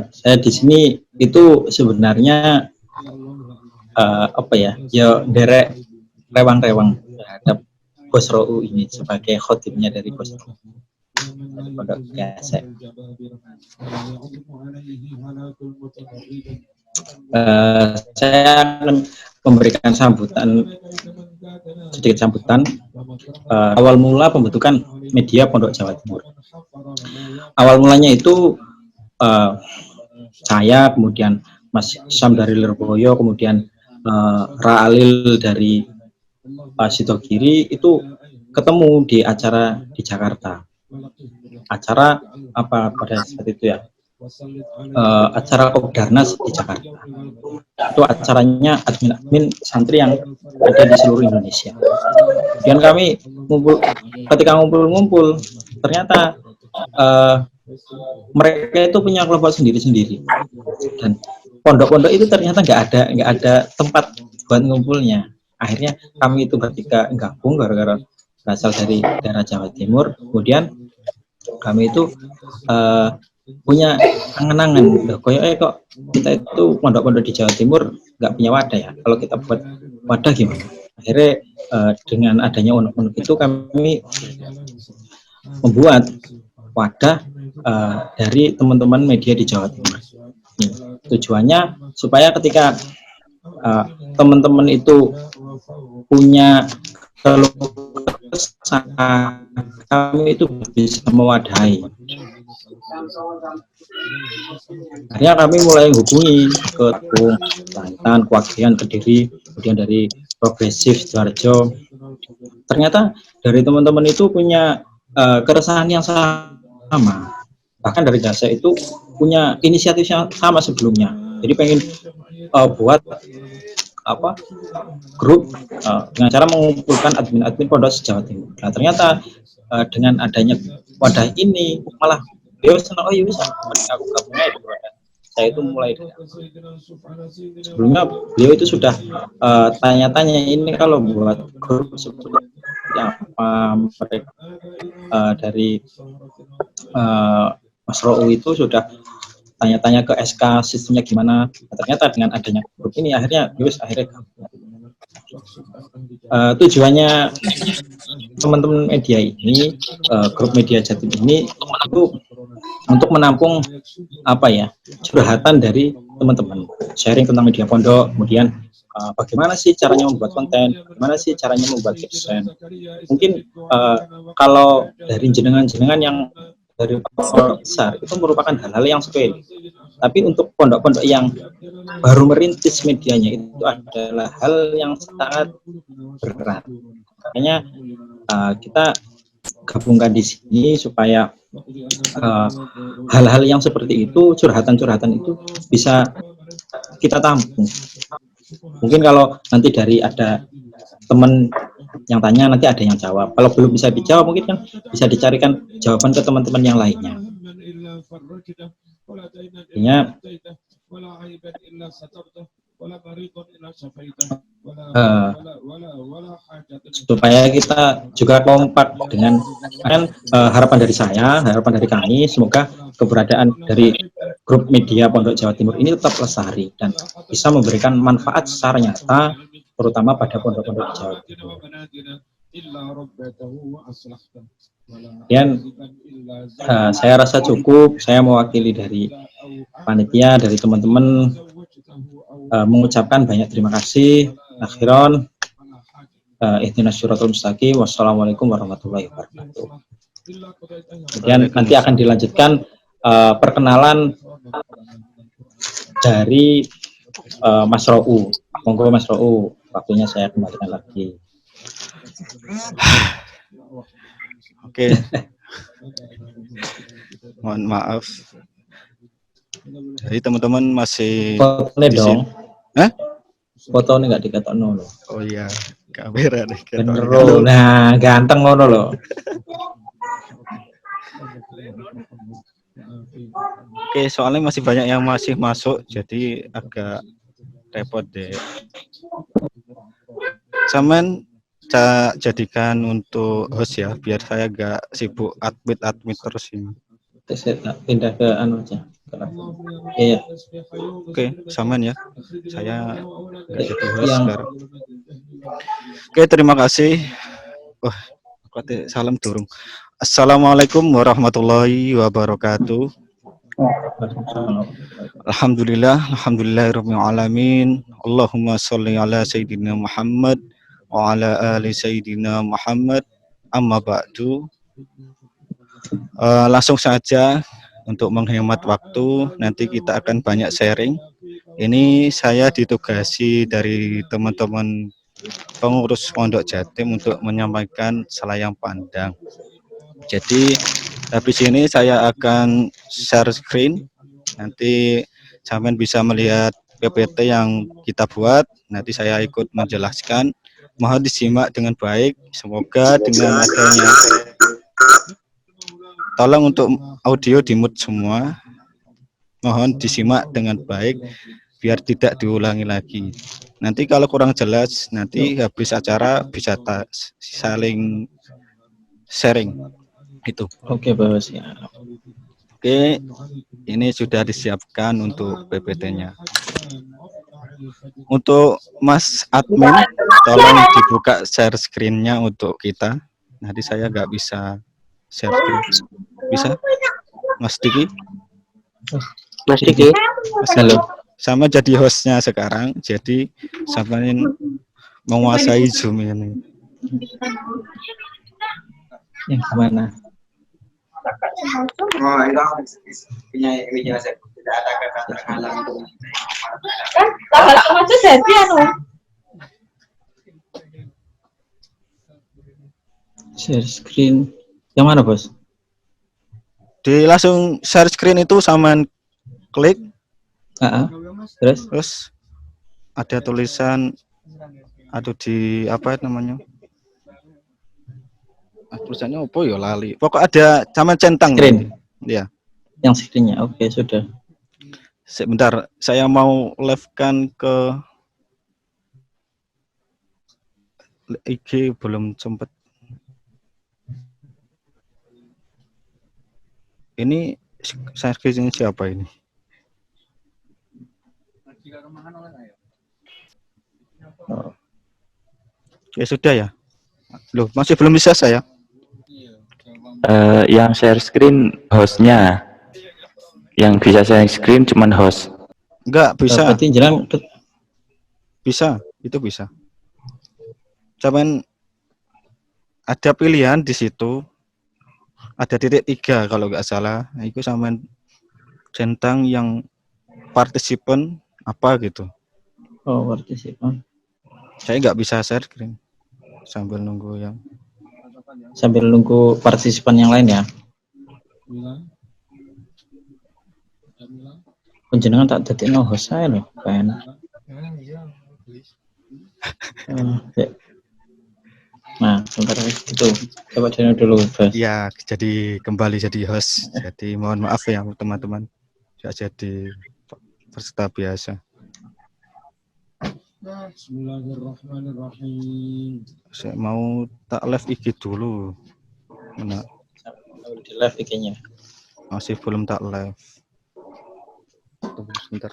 Saya di sini itu sebenarnya apa ya, ya derek rewang-rewang terhadap Bos Rou ini sebagai khotibnya dari Bos Rou dari Pondok Gesek. Saya akan memberikan sedikit sambutan awal mula pembentukan media Pondok Jawa Timur. Awal mulanya itu saya, kemudian Mas Syam dari Lirboyo, kemudian Ra'alil dari Sitogiri itu ketemu di acara di Jakarta. Acara apa pada saat itu ya? Acara Kopdarnas di Jakarta. Itu acaranya admin-admin santri yang ada di seluruh Indonesia. Kemudian kami ketika ngumpul-ngumpul, ternyata mereka itu punya kelompok sendiri-sendiri, dan pondok-pondok itu ternyata nggak ada tempat buat ngumpulnya. Akhirnya kami itu bertiga gabung gara-gara berasal dari daerah Jawa Timur. Kemudian kami itu punya angan-angan, kok kita itu pondok-pondok di Jawa Timur nggak punya wadah ya, kalau kita buat wadah gimana. Akhirnya dengan adanya unek-unek itu kami membuat wadah dari teman-teman media di Jawa Timur. Tujuannya supaya ketika teman-teman itu punya keluh kesah, kami itu bisa mewadahi. Akhirnya kami mulai hubungi ke Tepung, Banten, Kuagian, Kediri, kemudian dari Progresif, Sidoarjo. Ternyata dari teman-teman itu punya keresahan yang sama. Bahkan dari Jasa itu punya inisiatif yang sama sebelumnya. Jadi pengen buat grup dengan cara mengumpulkan admin-admin Pondok Jawa Timur. Nah, ternyata dengan adanya wadah ini malah beliau senang, oh iya bisa, aku gabungnya itu wadah. Saya itu mulai sebelumnya beliau itu sudah tanya-tanya ini kalau buat grup seperti apa mereka dari Mas Rou itu sudah tanya-tanya ke SK sistemnya gimana. Nah, ternyata dengan adanya grup ini akhirnya tujuannya teman-teman media ini, grup media Jatim ini itu untuk menampung curhatan dari teman-teman, sharing tentang media pondok, kemudian bagaimana sih caranya membuat konten, bagaimana sih caranya membuat caption. Mungkin kalau dari jenengan-jenengan yang dari pondok besar itu merupakan hal-hal yang sepele, tapi untuk pondok-pondok yang baru merintis medianya itu adalah hal yang sangat berat. Makanya kita gabungkan di sini supaya hal-hal yang seperti itu, curhatan-curhatan itu bisa kita tampung. Mungkin kalau nanti dari ada teman yang tanya, nanti ada yang jawab. Kalau belum bisa dijawab, mungkin kan bisa dicarikan jawaban ke teman-teman yang lainnya. Artinya supaya kita juga kompak dengan harapan dari saya, harapan dari kami, semoga keberadaan dari grup media Pondok Jawa Timur ini tetap lestari dan bisa memberikan manfaat secara nyata, terutama pada pondok-pondok Jawa Timur. Dan saya rasa cukup, saya mewakili dari panitia, dari teman-teman, mengucapkan banyak terima kasih. Akhiron, ihdinas syiratal mustaqim. Wassalamualaikum warahmatullahi wabarakatuh. Kemudian nanti akan dilanjutkan perkenalan dari Mas Rou. Monggo Mas Rou, waktunya saya kembalikan lagi. Oke. Mohon maaf. Jadi teman-teman masih fotonya dong. Hah? Fotonya nggak diketokno loh. Oh iya, kamera deh. Bener loh. Nah, ganteng ngono loh. Oke, soalnya masih banyak yang masih masuk, jadi agak repot deh. Saman jadikan untuk host ya, biar saya gak sibuk admit terus ini. Saya tak pindah ke anu aja. Iya, Oke, saman ya. Saya nggak jadi host yang sekarang. Oke, terima kasih. Wah, kate salam durung. Assalamualaikum warahmatullahi wabarakatuh. Alhamdulillahirabbil alamin. Allahumma sholli ala sayyidina Muhammad wa ala ali sayyidina Muhammad. Amma ba'du. Langsung saja untuk menghemat waktu, nanti kita akan banyak sharing. Ini saya ditugasi dari teman-teman pengurus Pondok Jatim untuk menyampaikan selayang pandang. Jadi habis ini saya akan share screen. Nanti sampean bisa melihat PPT yang kita buat. Nanti saya ikut menjelaskan. Mohon disimak dengan baik. Semoga dengan adanya, tolong untuk audio di mute semua. Mohon disimak dengan baik biar tidak diulangi lagi. Nanti kalau kurang jelas, nanti habis acara bisa saling sharing. Itu. oke, Bos ya. Oke, ini sudah disiapkan untuk PPT-nya. Untuk Mas admin, tolong dibuka share screen-nya untuk kita. Nanti saya nggak bisa share screen. Bisa? Mas Diki? Mas Diki, Mas Diki. Halo. Sama jadi hostnya sekarang, jadi sampean menguasai Zoom ini. Yang gimana? oh punya tidak ada kata terhalang. Kan tanggal kemarin jadi anu. Share screen. Yang mana, Bos? Di langsung share screen itu sama klik, Terus ada tulisan, aduh di apa namanya? Tulisannya apa ya lali. Pokok ada sama centang. screen. Ya. Yang screen-nya. Oke, sudah. Sebentar, saya mau live-kan ke IG, belum sempat. Ini saya screen siapa ini? Oh. Ya sudah ya. Loh, masih belum bisa saya. Yang share screen hostnya, yang bisa share screen cuman host. Enggak bisa. Berarti jalan Bisa, itu bisa. Cuman ada pilihan di situ. Ada titik 3 kalau nggak salah. Nah, itu sama centang yang partisipan apa gitu. oh, partisipan. Saya nggak bisa share screen sambil nunggu yang. Sambil nunggu partisipan yang lain ya. Penjenengan tak dadekno host saya loh, kan. Nah, sebentar itu. Coba dulu, Bos. Ya, jadi kembali jadi host. Jadi mohon maaf ya teman-teman. Nggak jadi peserta biasa. Bismillahirrahmanirrahim. Saya mau tak live IG dulu. Mana? Di live IG-nya. Masih belum tak live. Tunggu sebentar.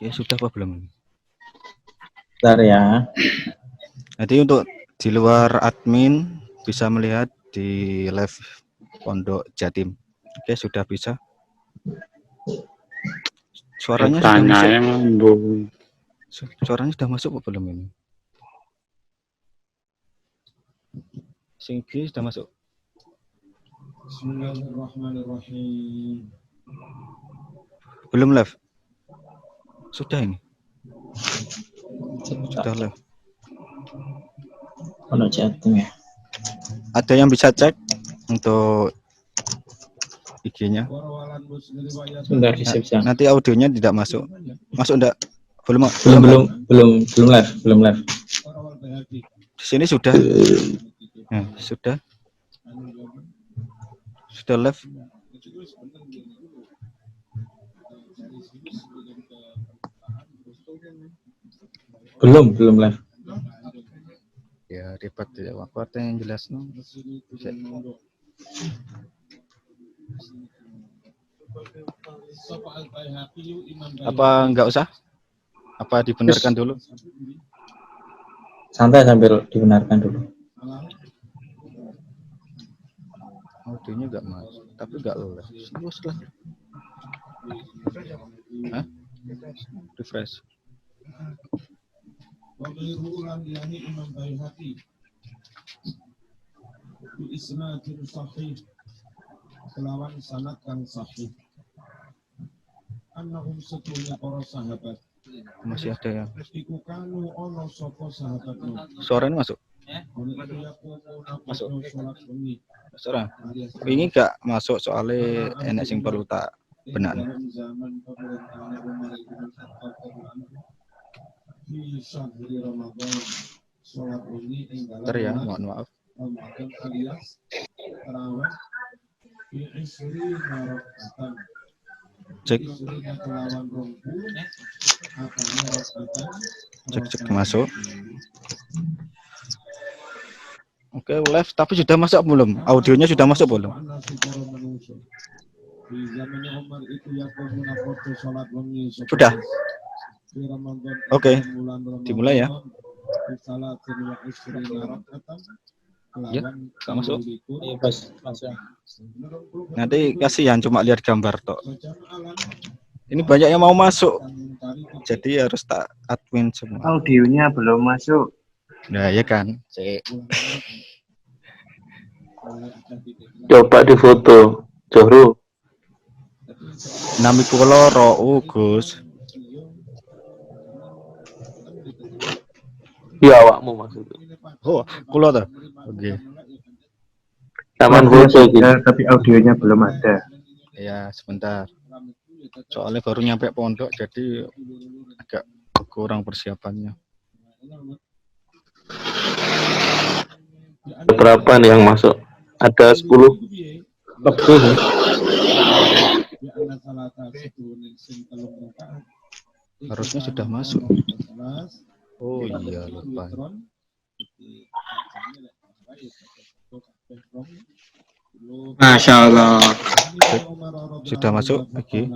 Ya sudah apa belum? Bentar ya. Jadi untuk di luar admin bisa melihat di live Pondok Jatim. Oke, sudah bisa. Suaranya sudah masuk. Suaranya sudah masuk apa belum ini? Singgi sudah masuk. Bismillahirrahmanirrahim. Belum live. Sudah ini. Sudah live. Pondok Jatim ya. Ada yang bisa cek untuk IG-nya? Sebentar bisa. Nanti audionya tidak masuk. Masuk enggak? Belum Belum live. Di sini sudah. Nah, sudah live. Belum live. Ya ribet ya, aku ada yang jelas no. Apa enggak usah? Apa dibenarkan dulu? Santai sambil dibenarkan dulu. Audionya enggak masuk, tapi enggak live. Serius lah. Hah? Refresh. Imam Baihaqi bi isnadin sahih kelawan sanad kang sahih annahum setunya para sahabat Masih ada ya. iku kanu ana sapa sahabat Suaranya masuk? masuk salat wengi Suara. Ini enggak masuk soalnya enak sing perlu tak benar. zaman pemerintahan Umar bin Khattab di syahri Ramadan salat wengi ing Bentar ya, mohon maaf. Ramadan alias tarawih fi isri rakaatan Cek, kelawan 20 cek masuk. Oke, live tapi sudah masuk belum? Audionya sudah masuk belum? Sudah. Oke, dimulai ya. Ya, nggak masuk. Iya, pas masuk. Nanti kasihan cuma lihat gambar tok. Ini banyak yang mau masuk, jadi harus tak admin semua. Audionya belum masuk. Nah, ya kan. Cek. Coba difoto, Johru. Nami kula Rou Gus. Ya awakmu maksudnya. Oh, kula ta. Oke. Taman foto gitu. Tapi audionya belum ada. Ya, sebentar. Soalnya baru nyampe pondok, jadi agak kurang persiapannya. Berapa nih yang masuk? Ada 10 Lebih. Harusnya sudah masuk. Oh iya, lupa. Masya Allah. Sudah masuk? Oke.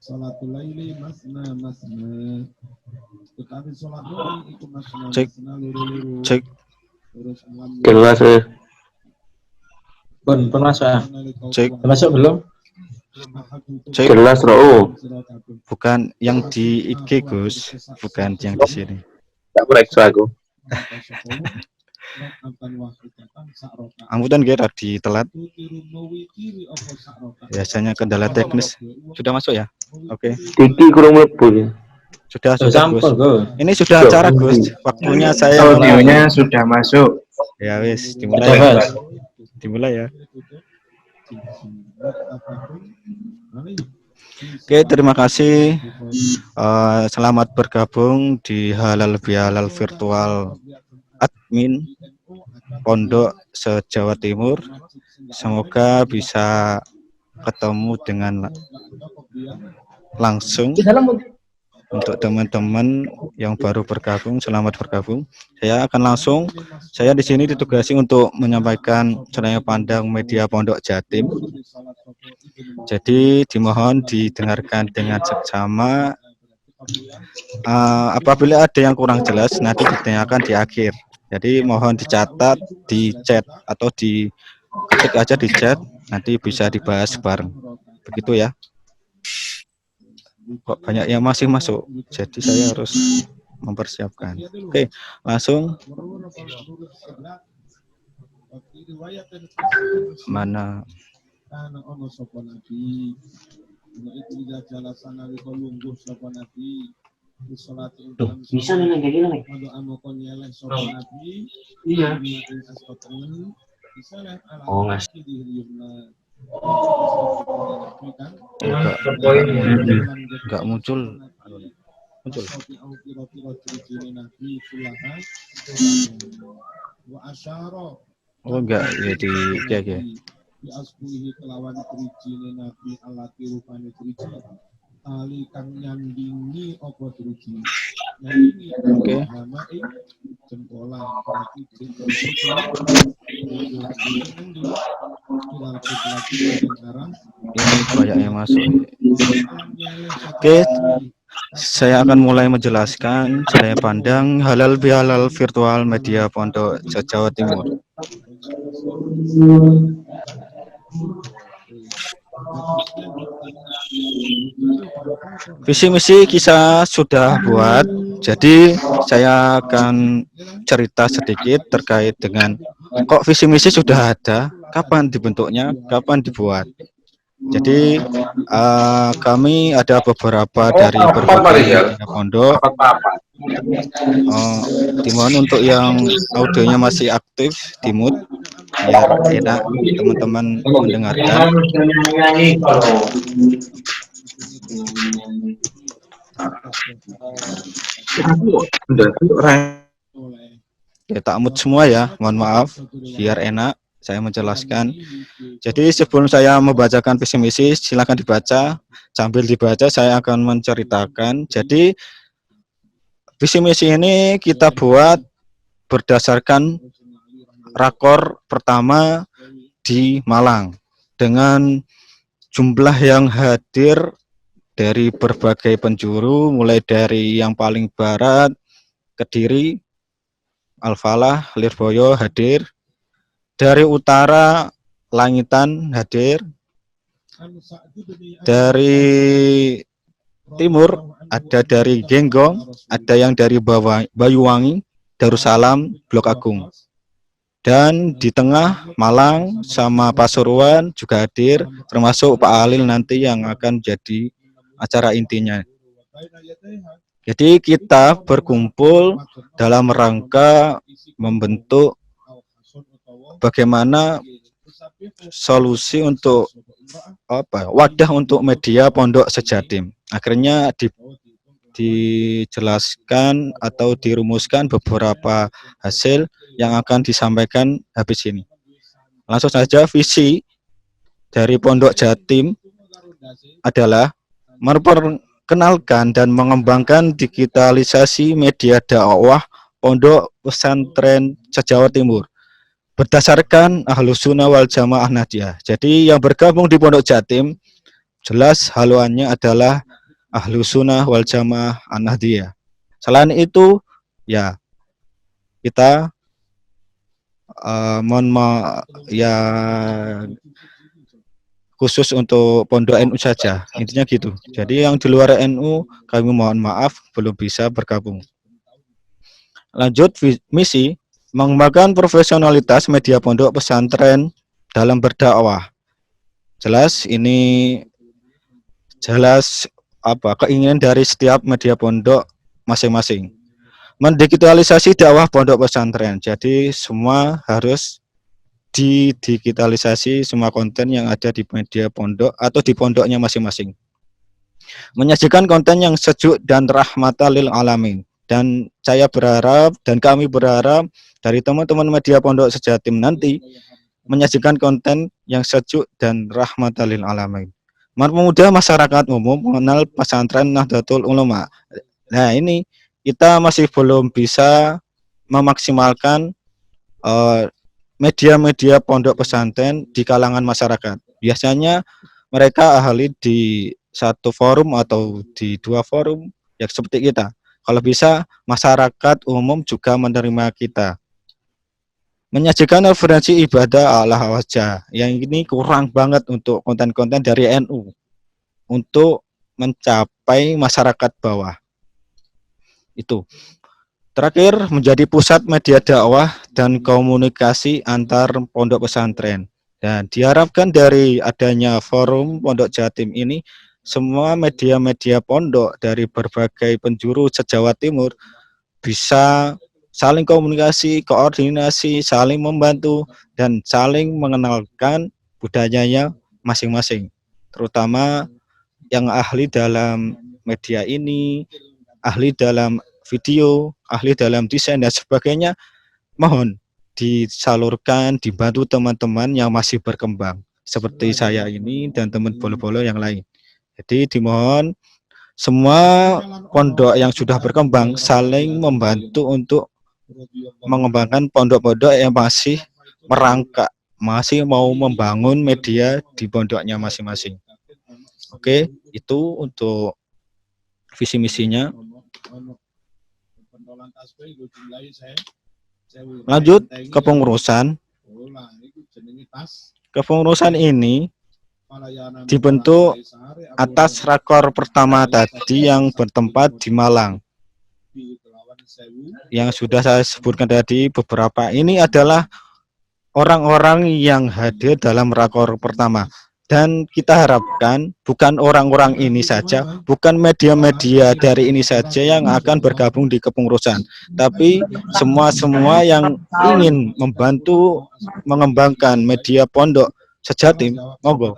Salatul laili masna masna. Tetapi salat wengi iku masna Cek. masna luru-luru. Cek. Terus jelas ya. Pun masuk ya. Cek. Masuk belum? Cek. Jelas Rou. Bukan yang di IG Gus, bukan yang di sini. Tak periksa aku. Angkutan kira di telat. Biasanya kendala teknis. Sudah masuk ya? Oke. Diki kurang mlebu ya. Sudah Gus. Sampel, Gus. Ini sudah acara Gus. Waktunya saya mulai. Audionya sudah masuk. Ya wis, dimulai ya. Coba. Dimulai ya. Oke, terima kasih. Selamat bergabung di Halal Bihalal Virtual Admin Pondok se-Jawa Timur. Semoga bisa ketemu dengan langsung. Untuk teman-teman yang baru bergabung, selamat bergabung. Saya di sini ditugasi untuk menyampaikan sudut pandang media Pondok Jatim. Jadi dimohon didengarkan dengan seksama. Apabila ada yang kurang jelas nanti ditanyakan di akhir. Jadi mohon dicatat, di chat atau diketik aja di chat, nanti bisa dibahas bareng. Begitu ya. Kok banyak yang masih masuk, jadi saya harus mempersiapkan. Oke, langsung. Mana? Bisa nih kayak gini nih. Iya. Oh ngasih. Enggak muncul. Betul. Wasabi'au pira-pira dirijine Nabi kulaha wa asyara Oh enggak, jadi kayak di asbuhi kelawan dirijine Nabi alati rupane diriji tali kang nyandingi apa diriji nyandingi Oke. nama ing jempolan berarti diriji ilal kiblat maring arah ini kayaknya masuk. Oke, saya akan mulai menjelaskan sudaya pandang halal bihalal virtual media Pondok Jawa Timur. Visi misi kita sudah buat, jadi saya akan cerita sedikit terkait dengan kok visi misi sudah ada, kapan dibentuknya, kapan dibuat. Jadi kami ada beberapa dari berbagai media pondok. Dimohon untuk yang audionya masih aktif di mute biar enak teman-teman mendengarkan. Ya, tak mute semua ya, mohon maaf biar enak saya menjelaskan. Jadi sebelum saya membacakan visi misi, silakan dibaca. Sambil dibaca saya akan menceritakan. Jadi visi misi ini kita buat berdasarkan rakor pertama di Malang dengan jumlah yang hadir dari berbagai penjuru, mulai dari yang paling barat, Kediri, Al-Falah, Lirboyo hadir, dari utara Langitan hadir, dari timur ada dari Genggong, ada yang dari Bayuwangi, Darussalam, Blok Agung. Dan di tengah Malang sama Pasuruan juga hadir, termasuk Pak Alil nanti yang akan jadi acara intinya. Jadi kita berkumpul dalam rangka membentuk bagaimana solusi untuk wadah untuk media Pondok Sejatim. Akhirnya dijelaskan atau dirumuskan beberapa hasil yang akan disampaikan habis ini. Langsung saja, visi dari Pondok Jatim adalah memperkenalkan dan mengembangkan digitalisasi media dakwah Pondok Pesantren se-Jawa Timur berdasarkan Ahlus Sunnah wal Jamaah Nahdiyah. Jadi yang bergabung di Pondok Jatim jelas haluannya adalah Ahlus Sunnah wal Jamaah Nahdiyah. Selain itu ya kita khusus untuk Pondok NU saja, intinya gitu. Jadi yang di luar NU kami mohon maaf belum bisa bergabung. Lanjut, misi mengembangkan profesionalitas media Pondok Pesantren dalam berdakwah. Jelas ini keinginan dari setiap media pondok masing-masing. Mendigitalisasi dakwah Pondok Pesantren. Jadi semua harus didigitalisasi, semua konten yang ada di media pondok atau di pondoknya masing-masing. Menyajikan konten yang sejuk dan rahmatan lil alamin. Dan saya berharap dan kami berharap dari teman-teman media Pondok Sejatim nanti menyajikan konten yang sejuk dan rahmatan lil alamin. Mempermudah masyarakat umum mengenal pesantren Nahdlatul Ulama. Nah, ini kita masih belum bisa memaksimalkan media-media pondok pesantren di kalangan masyarakat. Biasanya mereka ahli di satu forum atau di dua forum, ya seperti kita. Kalau bisa masyarakat umum juga menerima kita. Menyajikan referensi ibadah ala wajah. Yang ini kurang banget untuk konten-konten dari NU untuk mencapai masyarakat bawah. Itu. Terakhir, menjadi pusat media dakwah dan komunikasi antar pondok pesantren. Dan diharapkan dari adanya forum Pondok Jatim ini, semua media-media pondok dari berbagai penjuru se-Jawa Timur bisa saling komunikasi, koordinasi, saling membantu, dan saling mengenalkan budayanya masing-masing. Terutama yang ahli dalam media ini, ahli dalam video, ahli dalam desain dan sebagainya, mohon disalurkan, dibantu teman-teman yang masih berkembang seperti saya ini dan teman bolo-bolo yang lain. Jadi dimohon semua pondok yang sudah berkembang saling membantu untuk mengembangkan pondok-pondok yang masih merangkak, masih mau membangun media di pondoknya masing-masing. Oke, itu untuk visi misinya. Lanjut ke pengurusan. Kepengurusan ini dibentuk atas rakor pertama tadi yang bertempat di Malang. Yang sudah saya sebutkan tadi beberapa ini adalah orang-orang yang hadir dalam rakor pertama. Dan kita harapkan bukan orang-orang ini saja, bukan media-media dari ini saja yang akan bergabung di kepengurusan, tapi semua yang ingin membantu mengembangkan media pondok sejatim, monggo.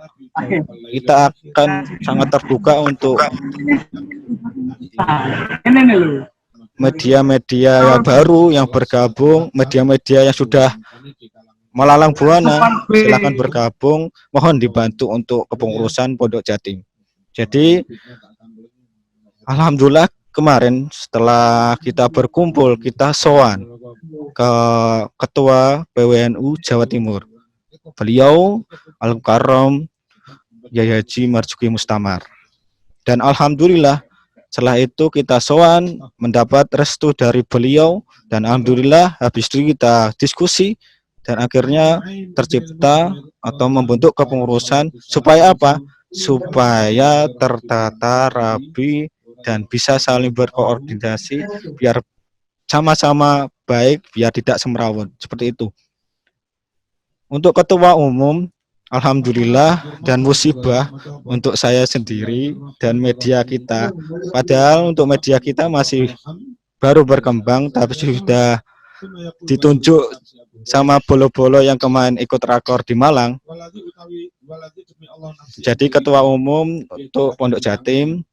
Kita akan sangat terbuka untuk media-media baru yang bergabung, media-media yang sudah melalang buana, silakan bergabung, mohon dibantu untuk kepengurusan Pondok Jatim. Jadi alhamdulillah kemarin setelah kita berkumpul, kita sowan ke Ketua PWNU Jawa Timur. Beliau Al-Mukarram Yai Haji Marzuki Mustamar. Dan alhamdulillah setelah itu kita sowan mendapat restu dari beliau dan alhamdulillah habis itu kita diskusi dan akhirnya tercipta atau membentuk kepengurusan supaya apa? Supaya tertata, rapi dan bisa saling berkoordinasi biar sama-sama baik, biar tidak semrawut seperti itu. Untuk ketua umum, alhamdulillah dan musibah untuk saya sendiri dan media kita. Padahal untuk media kita masih baru berkembang, tapi sudah ditunjuk sama bolo-bolo yang kemarin ikut rakor di Malang. Jadi ketua umum untuk Pondok Jatim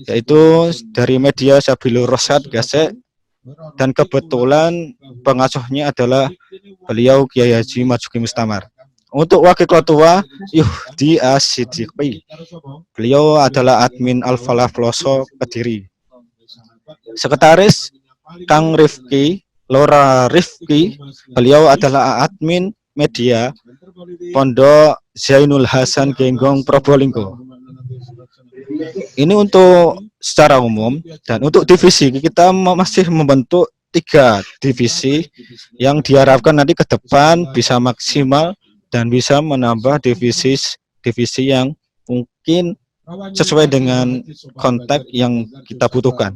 yaitu dari media Sabilur Rosyad Gasek, dan kebetulan pengasuhnya adalah beliau Kiai Haji Marzuki Mustamar. Untuk wakil ketua Yuhdi As-Siddiqi, beliau adalah admin Al-Falah Ploso Kediri. Sekretaris Kang Rifki Lora Rifki, beliau adalah admin media Pondok Zainul Hasan Genggong Probolinggo. Ini untuk secara umum, dan untuk divisi kita masih membentuk 3 divisi yang diharapkan nanti ke depan bisa maksimal dan bisa menambah divisi yang mungkin sesuai dengan konteks yang kita butuhkan.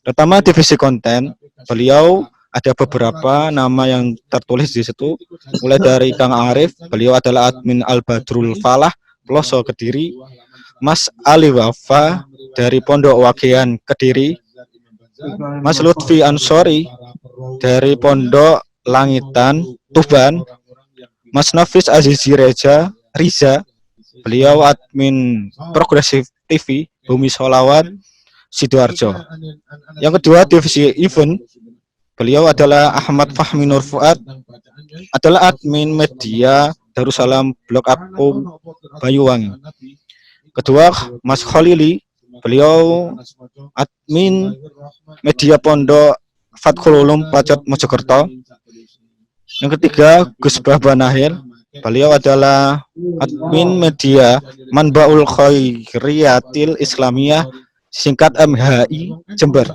Pertama divisi konten, beliau ada beberapa nama yang tertulis di situ, mulai dari Kang Arif, beliau adalah admin Al-Badrul Falah, Ploso Kediri, Mas Ali Wafa dari Pondok Wagian Kediri, Mas Lutfi Ansori dari Pondok Langitan Tuban, Mas Nafis Azizi Riza, beliau admin Progresif TV, Bumi Sholawat, Sidoarjo. Yang kedua divisi event, beliau adalah Ahmad Fahmi Nur Fuad, adalah admin media Darussalam Blok Apung Banyuwangi. Kedua Mas Khalili, beliau admin media Pondok Fathul Ulum Pacet Mojokerto. Yang ketiga Gus Baba Nahil, beliau adalah admin media Manbaul Khairiyatil Islamiyah singkat MHI Jember.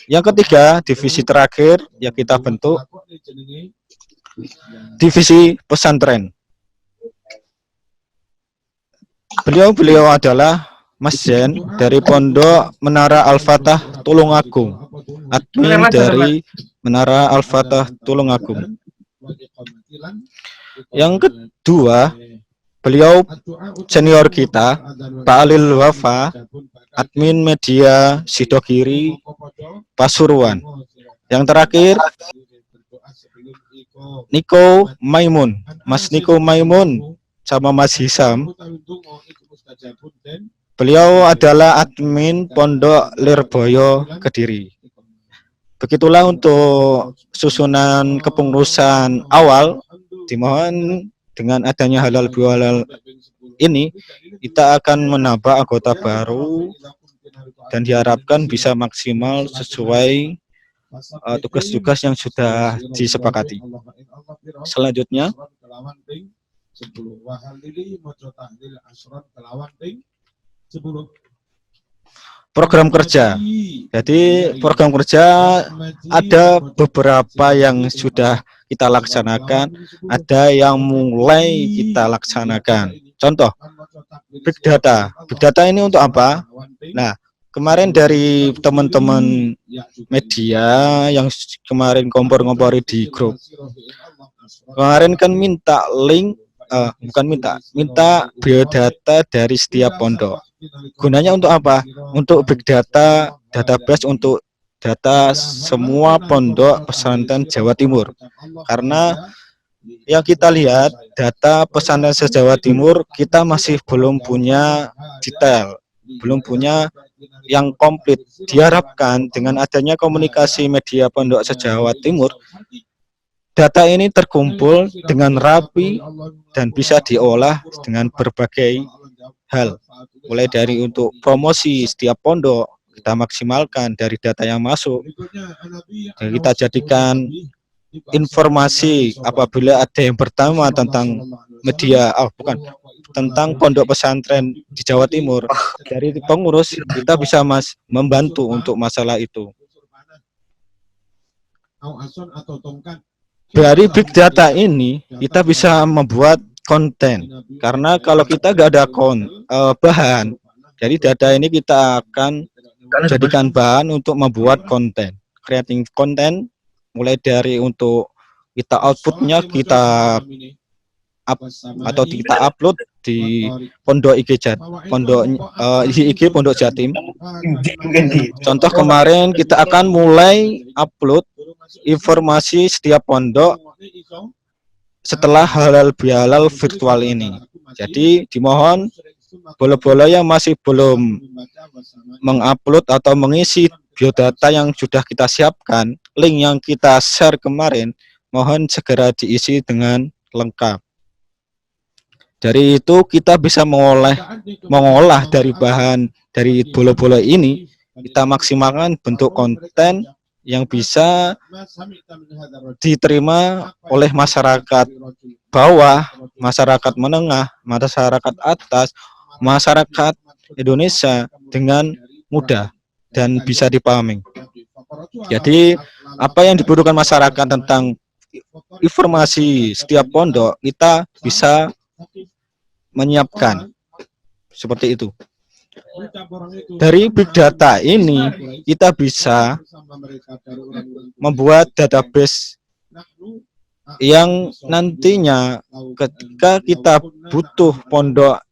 Yang ketiga, divisi terakhir yang kita bentuk, divisi pesantren. Beliau adalah Mas Zen dari Pondok Menara Al-Fatah Tulungagung, admin dari Menara Al-Fatah Tulungagung. Yang kedua, beliau senior kita, Pak Alil Wafa, admin media Sidogiri Pasuruan. Yang terakhir Niko Maimun, Mas Niko Maimun sama Mas Hisam, Beliau adalah admin Pondok Lirboyo Kediri. Begitulah untuk susunan kepengurusan awal. Dimohon dengan adanya halal bihalal ini kita akan menambah anggota baru dan diharapkan bisa maksimal sesuai tugas-tugas yang sudah disepakati. Selanjutnya, program kerja. Jadi program kerja ada beberapa yang sudah kita laksanakan, ada yang mulai kita laksanakan. Contoh, Big Data. Big Data ini untuk apa? Nah, kemarin dari teman-teman media yang kemarin kompor-ngompori di grup, kemarin kan minta link, minta biodata dari setiap pondok. Gunanya untuk apa? Untuk big data, database untuk data semua pondok pesantren Jawa Timur. Karena yang kita lihat data pesantren se-Jawa Timur kita masih belum punya detail, belum punya yang komplit. Diharapkan dengan adanya komunikasi media pondok se-Jawa Timur, data ini terkumpul dengan rapi dan bisa diolah dengan berbagai hal. Mulai dari untuk promosi setiap pondok, kita maksimalkan dari data yang masuk. Dan kita jadikan informasi apabila ada yang pertama tentang media, tentang pondok pesantren di Jawa Timur. Dari pengurus, kita bisa membantu untuk masalah itu. Dari big data ini kita bisa membuat konten, karena kalau kita nggak ada bahan, jadi data ini kita akan jadikan bahan untuk membuat konten, creating konten, mulai dari untuk kita outputnya kita kita upload di pondok IG pondok Jatim. Contoh kemarin kita akan mulai upload informasi setiap pondok setelah halal bihalal virtual ini. Jadi dimohon boleh-boleh yang masih belum mengupload atau mengisi biodata yang sudah kita siapkan, link yang kita share kemarin, mohon segera diisi dengan lengkap. Dari itu kita bisa mengolah dari bahan dari bola-bola ini, kita maksimalkan bentuk konten yang bisa diterima oleh masyarakat bawah, masyarakat menengah, masyarakat atas, masyarakat Indonesia dengan mudah dan bisa dipahami. Jadi apa yang dibutuhkan masyarakat tentang informasi setiap pondok kita bisa menyiapkan seperti itu. Dari big data ini kita bisa membuat database yang nantinya ketika kita butuh pondok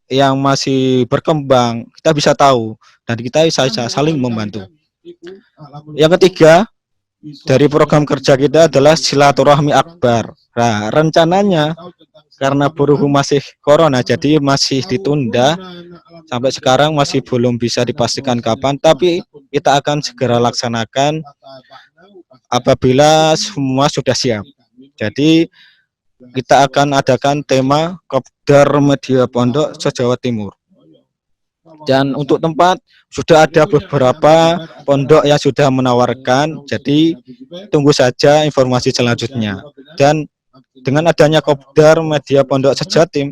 yang masih berkembang, kita bisa tahu dan kita bisa saling membantu. Yang ketiga, dari program kerja kita adalah silaturahmi akbar. Nah, rencananya karena berhubung masih corona, jadi masih ditunda sampai sekarang masih belum bisa dipastikan kapan, tapi kita akan segera laksanakan apabila semua sudah siap. Jadi kita akan adakan tema Kopdar Media Pondok se-Jawa Timur. Dan untuk tempat sudah ada beberapa pondok yang sudah menawarkan, jadi tunggu saja informasi selanjutnya. Dan dengan adanya Kopdar Media Pondok se-Jatim,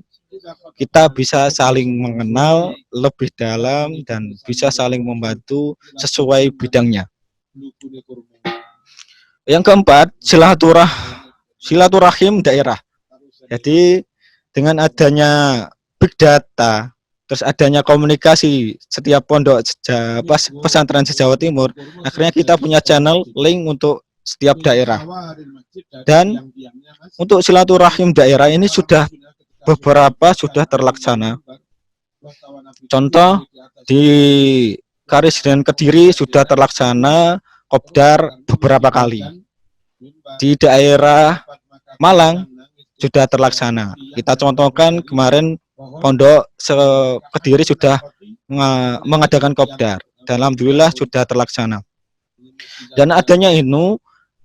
kita bisa saling mengenal lebih dalam dan bisa saling membantu sesuai bidangnya. Yang keempat, silaturahim daerah. Jadi dengan adanya big data, terus adanya komunikasi setiap pondok pesantren se-Jawa Timur, akhirnya kita punya channel link untuk setiap daerah. Dan untuk silaturahim daerah ini sudah beberapa sudah terlaksana. Contoh di Karisden Kediri sudah terlaksana Kopdar beberapa kali. Di daerah Malang sudah terlaksana. Kita contohkan kemarin pondok Kediri sudah mengadakan kopdar dan alhamdulillah sudah terlaksana. Dan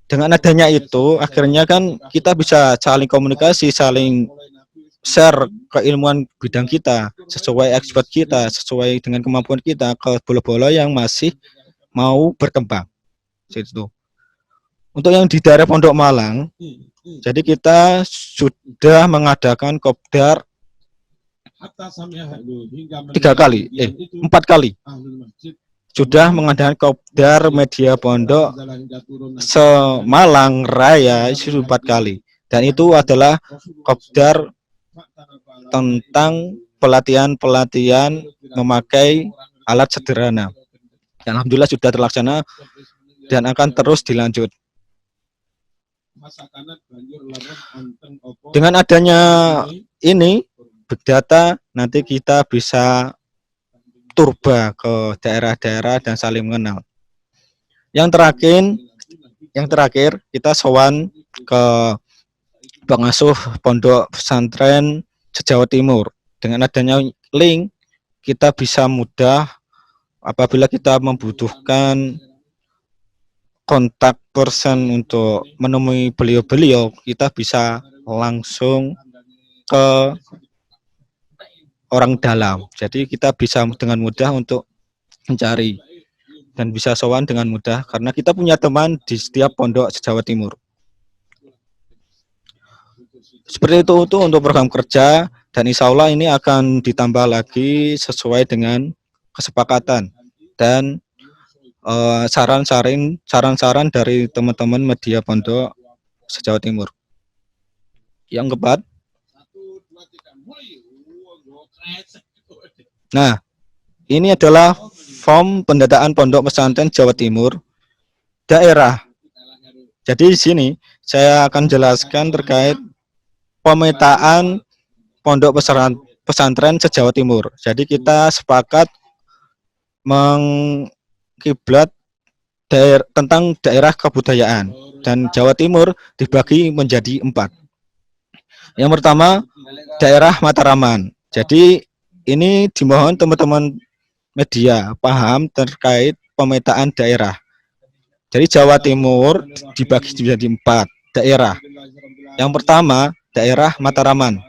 dengan adanya itu akhirnya kan kita bisa saling komunikasi, saling share keilmuan bidang kita sesuai expert kita, sesuai dengan kemampuan kita ke bola-bola yang masih mau berkembang. Itu. Untuk yang di daerah Pondok Malang, jadi kita sudah mengadakan kopdar 4 kali. Sudah mengadakan kopdar media pondok Semalang Raya itu 4 kali. Dan itu adalah kopdar tentang pelatihan memakai alat sederhana. Dan alhamdulillah sudah terlaksana dan akan terus dilanjut. Dengan adanya ini big data, nanti kita bisa turba ke daerah-daerah dan saling mengenal. Yang terakhir kita sowan ke pengasuh pondok pesantren se-Jawa Timur. Dengan adanya link kita bisa mudah apabila kita membutuhkan kontak person untuk menemui beliau-beliau, kita bisa langsung ke orang dalam. Jadi kita bisa dengan mudah untuk mencari dan bisa sowan dengan mudah karena kita punya teman di setiap pondok se-Jawa Timur. Seperti itu untuk program kerja, dan insya Allah ini akan ditambah lagi sesuai dengan kesepakatan dan saran-saran dari teman-teman media pondok se-Jawa Timur. Yang keempat, nah, ini adalah form pendataan pondok pesantren Jawa Timur daerah. Jadi di sini saya akan jelaskan terkait pemetaan pondok pesantren se-Jawa Timur. Jadi kita sepakat mengkiblat tentang daerah kebudayaan, dan Jawa Timur dibagi menjadi 4. Yang pertama, daerah Mataraman. Jadi ini dimohon teman-teman media paham terkait pemetaan daerah. Jadi Jawa Timur dibagi menjadi 4 daerah. Yang pertama, daerah Mataraman.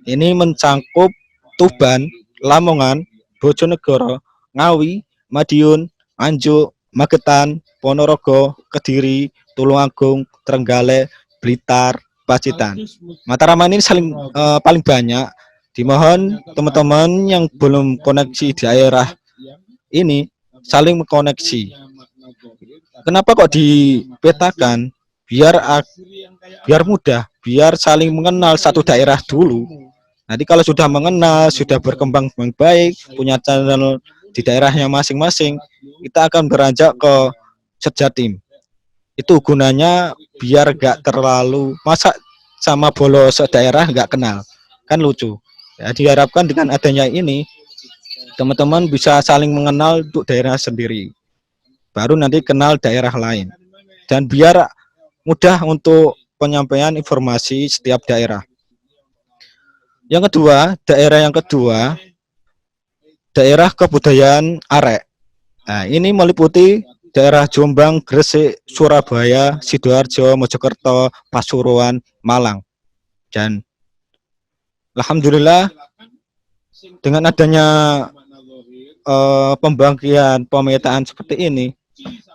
Ini mencakup Tuban, Lamongan, Bojonegoro, Ngawi, Madiun, Nganjuk, Magetan, Ponorogo, Kediri, Tulungagung, Trenggalek, Blitar, Pacitan. Mataraman ini paling banyak. Dimohon teman-teman yang belum koneksi di daerah ini saling mengkoneksi. Kenapa kok dipetakan? Biar mudah, biar saling mengenal satu daerah dulu. Nanti kalau sudah mengenal, sudah berkembang dengan baik, punya channel di daerahnya masing-masing, kita akan beranjak ke Sejatim. Itu gunanya biar gak terlalu masa sama bolos daerah gak kenal, kan lucu. Ya, diharapkan dengan adanya ini teman-teman bisa saling mengenal untuk daerah sendiri, baru nanti kenal daerah lain, dan biar mudah untuk penyampaian informasi setiap daerah. Yang kedua, daerah kebudayaan Arek. Nah, ini meliputi daerah Jombang, Gresik, Surabaya, Sidoarjo, Mojokerto, Pasuruan, Malang. Dan alhamdulillah dengan adanya pembagian pemetaan seperti ini,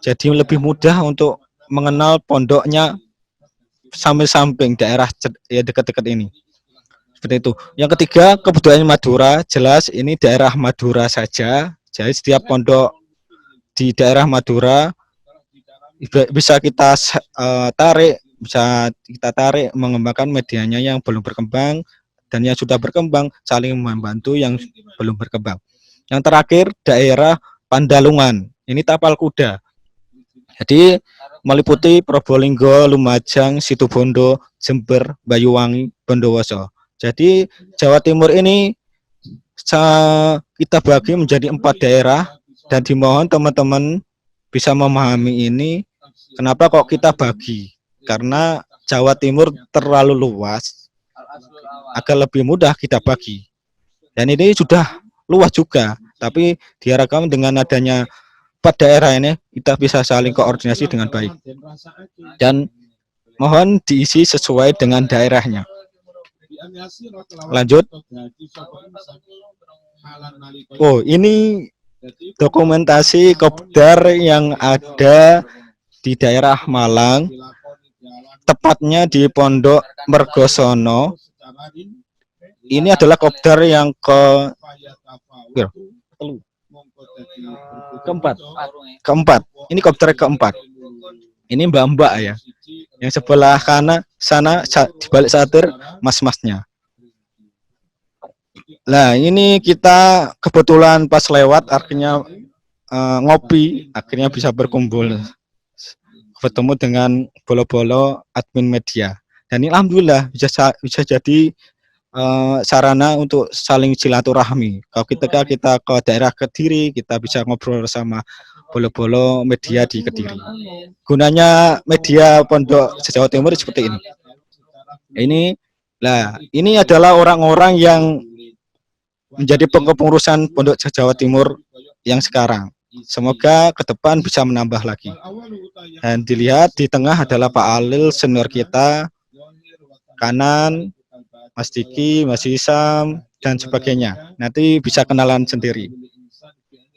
jadi lebih mudah untuk mengenal pondoknya samping-samping daerah ya dekat-dekat ini. Seperti itu. Yang ketiga, kebudayaan Madura. Jelas ini daerah Madura saja. Jadi setiap pondok di daerah Madura bisa kita tarik mengembangkan medianya yang belum berkembang, dan yang sudah berkembang saling membantu yang belum berkembang. Yang terakhir, daerah Pandalungan. Ini tapal kuda. Jadi meliputi Probolinggo, Lumajang, Situbondo, Jember, Banyuwangi, Bondowoso. Jadi Jawa Timur ini kita bagi menjadi 4 daerah, dan dimohon teman-teman bisa memahami ini. Kenapa kok kita bagi? Karena Jawa Timur terlalu luas, agar lebih mudah kita bagi. Dan ini sudah luas juga, tapi diharapkan dengan adanya 4 daerah ini kita bisa saling koordinasi dengan baik. Dan mohon diisi sesuai dengan daerahnya. Lanjut. Oh, ini dokumentasi kopdar yang ada di daerah Malang, tepatnya di Pondok Mergosono. Ini adalah kopdar yang keempat. Ini kopdar keempat. Ini mbak-mbak ya. Yang sebelah kanan sana di balik satir mas-masnya. Nah, ini kita kebetulan pas lewat, akhirnya ngopi, akhirnya bisa berkumpul, bertemu dengan bolo-bolo admin media. Dan ini alhamdulillah bisa jadi sarana untuk saling silaturahmi. Kalau kita ke daerah Kediri, kita bisa ngobrol sama bolo-bolo media di Kediri. Gunanya media Pondok Jawa Timur seperti ini. Ini adalah orang-orang yang menjadi pengurusan Pondok Jawa Timur yang sekarang. Semoga ke depan bisa menambah lagi. Dan dilihat di tengah adalah Pak Alil senior kita, kanan Mas Diki, Mas Isam, dan sebagainya. Nanti bisa kenalan sendiri.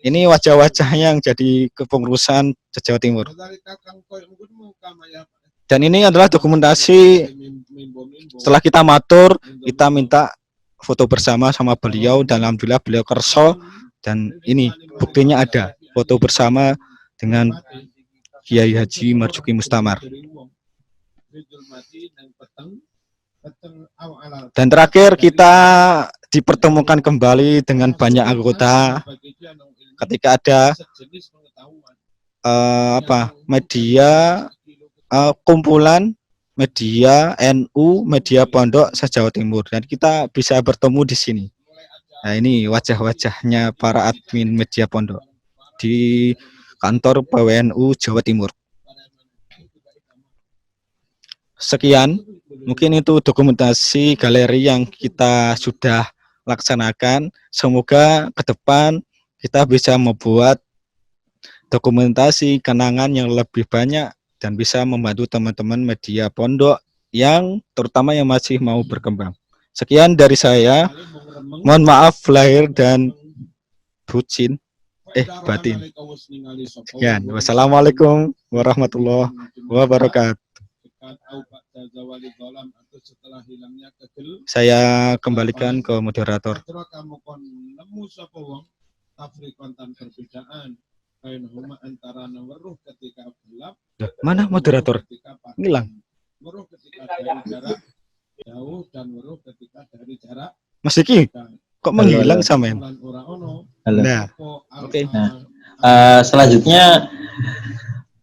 Ini wajah-wajah yang jadi kepengurusan Jawa Timur. Dan ini adalah dokumentasi setelah kita matur, kita minta foto bersama sama beliau, dan alhamdulillah beliau kerso, dan ini buktinya ada foto bersama dengan Kiai Haji Marzuki Mustamar. Dan terakhir kita dipertemukan kembali dengan banyak anggota ketika ada media kumpulan media NU, media Pondok se-Jawa Timur, dan kita bisa bertemu di sini. Nah, ini wajah-wajahnya para admin media Pondok di kantor PWNU Jawa Timur. Sekian, mungkin itu dokumentasi galeri yang kita sudah laksanakan. Semoga ke depan kita bisa membuat dokumentasi kenangan yang lebih banyak dan bisa membantu teman-teman media Pondok yang terutama yang masih mau berkembang. Sekian dari saya. Mohon maaf lahir dan batin. Sekian. Wassalamualaikum warahmatullahi wabarakatuh. Saya kembalikan ke moderator. Mana moderator? Hilang. Mas Diki, kok menghilang samain? Halo. Nah, Oke. Selanjutnya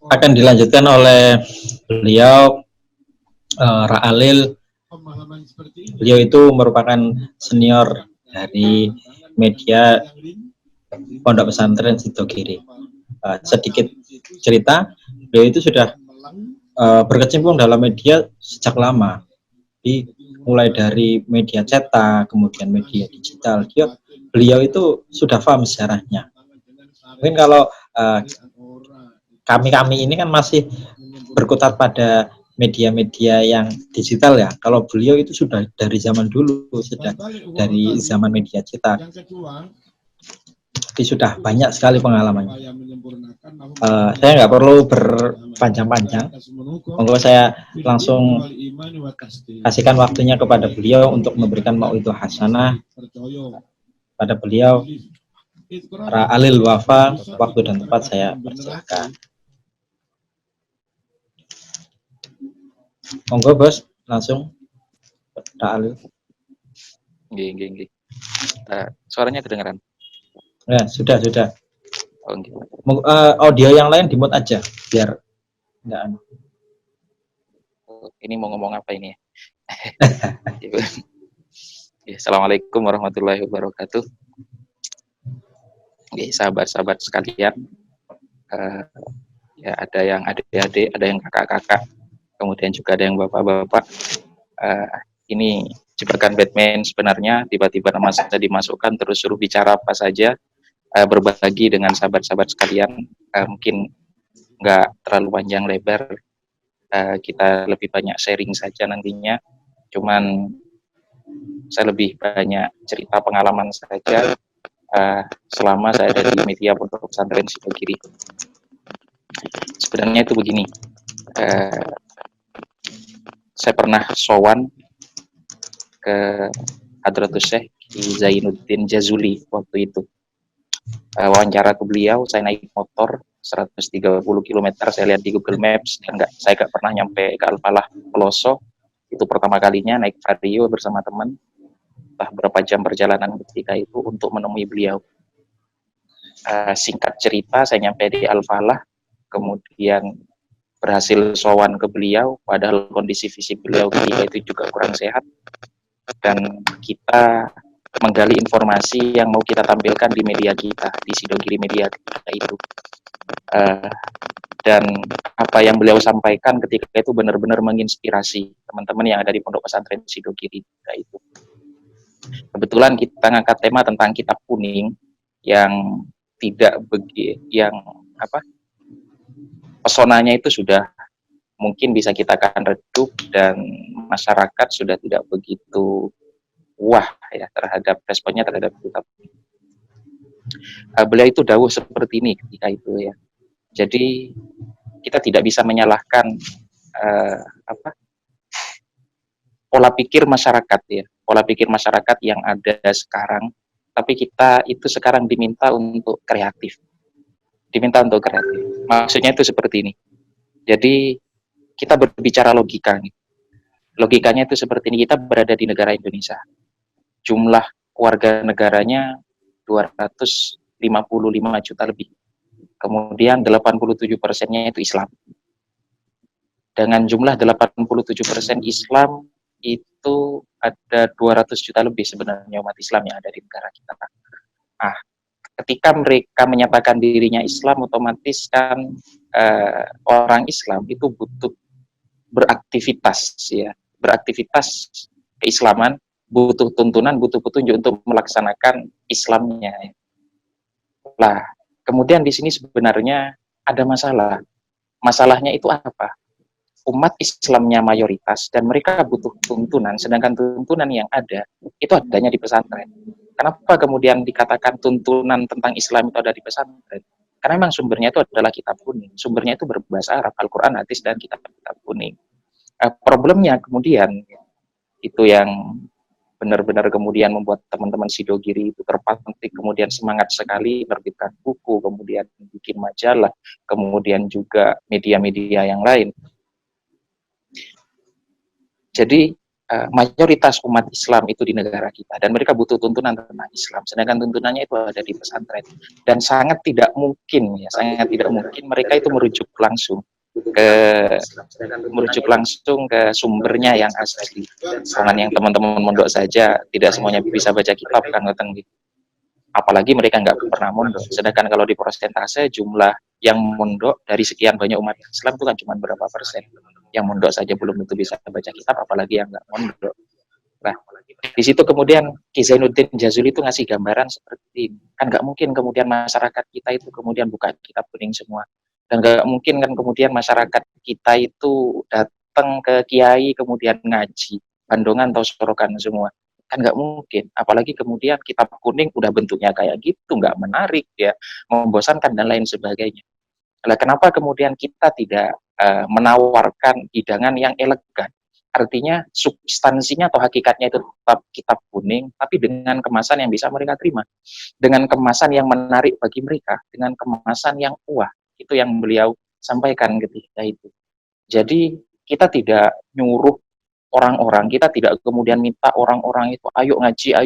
akan dilanjutkan oleh beliau Ra'alil. Beliau itu merupakan senior dari media Pondok Pesantren Sidogiri. Sedikit cerita, beliau itu sudah berkecimpung dalam media sejak lama. Mulai dari media cetak, kemudian media digital. Beliau itu sudah paham sejarahnya. Mungkin kalau kami ini kan masih berkutat pada media-media yang digital ya. Kalau beliau itu sudah dari zaman dulu, sudah dari zaman media cetak. Jadi sudah banyak sekali pengalamannya. Saya nggak perlu berpanjang-panjang. Monggo saya langsung kasihkan waktunya kepada beliau untuk memberikan mau'idhah hasanah pada beliau. Ra'alil Wafa, waktu dan tempat saya persilakan. Monggo Bos, langsung Ra'alil. Nggih. Suaranya kedengaran? Ya, sudah. Oh, nggih. Audio yang lain di-mute aja biar enggak Ini mau ngomong apa ini ya? Assalamualaikum warahmatullahi wabarakatuh. Sahabat-sahabat sekalian, ya ada yang adik-adik, ada yang kakak-kakak, kemudian juga ada yang bapak-bapak. Ini jebakan Batman sebenarnya, tiba-tiba nama saya dimasukkan terus suruh bicara apa saja, berbagi dengan sahabat-sahabat sekalian, mungkin nggak terlalu panjang lebar, kita lebih banyak sharing saja nantinya, cuman saya lebih banyak cerita pengalaman saja selama saya ada di media Pondok Pesantren Sidogiri. Sebenarnya itu begini, saya pernah sowan ke Hadratus Syekh Zainuddin Jazuli waktu itu. Wawancara ke beliau, saya naik motor 130 km, saya lihat di Google Maps, dan saya nggak pernah nyampe ke Al-Falah Peloso. Itu pertama kalinya naik Vario bersama teman, entah berapa jam perjalanan ketika itu untuk menemui beliau. Singkat cerita, saya nyampe di Al-Falah, kemudian berhasil sowan ke beliau, padahal kondisi fisik beliau ketika itu juga kurang sehat, dan kita menggali informasi yang mau kita tampilkan di media kita, di Sidogiri Media kita itu. Dan apa yang beliau sampaikan ketika itu benar-benar menginspirasi teman-teman yang ada di Pondok Pesantren Sidogiri kita itu. Kebetulan kita ngangkat tema tentang kitab kuning yang tidak pesonanya itu sudah mungkin bisa kita akan redup, dan masyarakat sudah tidak begitu wah ya terhadap responnya terhadap kitab. Beliau itu dawuh seperti ini ketika itu ya. Jadi kita tidak bisa menyalahkan pola pikir masyarakat ya, pola pikir masyarakat yang ada sekarang, tapi kita itu sekarang diminta untuk kreatif. Maksudnya itu seperti ini. Jadi kita berbicara logika nih. Logikanya itu seperti ini, kita berada di negara Indonesia. Jumlah warga negaranya 255 juta lebih. Kemudian 87%-nya itu Islam. Dengan jumlah 87% Islam, itu ada 200 juta lebih sebenarnya umat Islam yang ada di negara kita. Ketika mereka menyatakan dirinya Islam, otomatis kan orang Islam itu butuh beraktivitas ya, beraktivitas keislaman, butuh tuntunan, butuh petunjuk untuk melaksanakan Islamnya. Lah, kemudian di sini sebenarnya ada masalah. Masalahnya itu apa? Umat Islamnya mayoritas dan mereka butuh tuntunan, sedangkan tuntunan yang ada itu adanya di pesantren. Kenapa kemudian dikatakan tuntunan tentang Islam itu ada di pesantren? Karena memang sumbernya itu adalah kitab kuning. Sumbernya itu berbahasa Arab, Al-Quran, hadis, dan kitab-kitab kuning. Problemnya kemudian itu yang benar-benar kemudian membuat teman-teman Sidogiri itu terpantik, kemudian semangat sekali menerbitkan buku, kemudian bikin majalah, kemudian juga media-media yang lain. Jadi mayoritas umat Islam itu di negara kita, dan mereka butuh tuntunan tentang Islam, sedangkan tuntunannya itu ada di pesantren, dan sangat tidak mungkin mereka itu merujuk langsung ke sumbernya yang asli. Soalnya yang teman-teman mondok saja tidak semuanya bisa baca kitab kan, apalagi mereka nggak pernah mondok. Sedangkan kalau di persentase jumlah yang mondok dari sekian banyak umat Islam itu kan cuma berapa persen. Yang mondok saja belum tentu bisa baca kitab, apalagi yang nggak mondok. Nah, di situ kemudian Ki Zainuddin Jazuli itu ngasih gambaran seperti ini. Kan nggak mungkin kemudian masyarakat kita itu kemudian buka kitab kuning semua. Dan nggak mungkin kan kemudian masyarakat kita itu datang ke kiai kemudian ngaji, Bandongan atau Sorokan semua. Kan nggak mungkin. Apalagi kemudian kitab kuning udah bentuknya kayak gitu, nggak menarik ya, membosankan dan lain sebagainya. Nah, kenapa kemudian kita tidak menawarkan hidangan yang elegan? Artinya substansinya atau hakikatnya itu tetap kitab kuning, tapi dengan kemasan yang bisa mereka terima, dengan kemasan yang menarik bagi mereka, dengan kemasan yang wah. Itu yang beliau sampaikan ketika itu. Jadi kita tidak nyuruh orang-orang, kita tidak kemudian minta orang-orang itu ayo ngaji,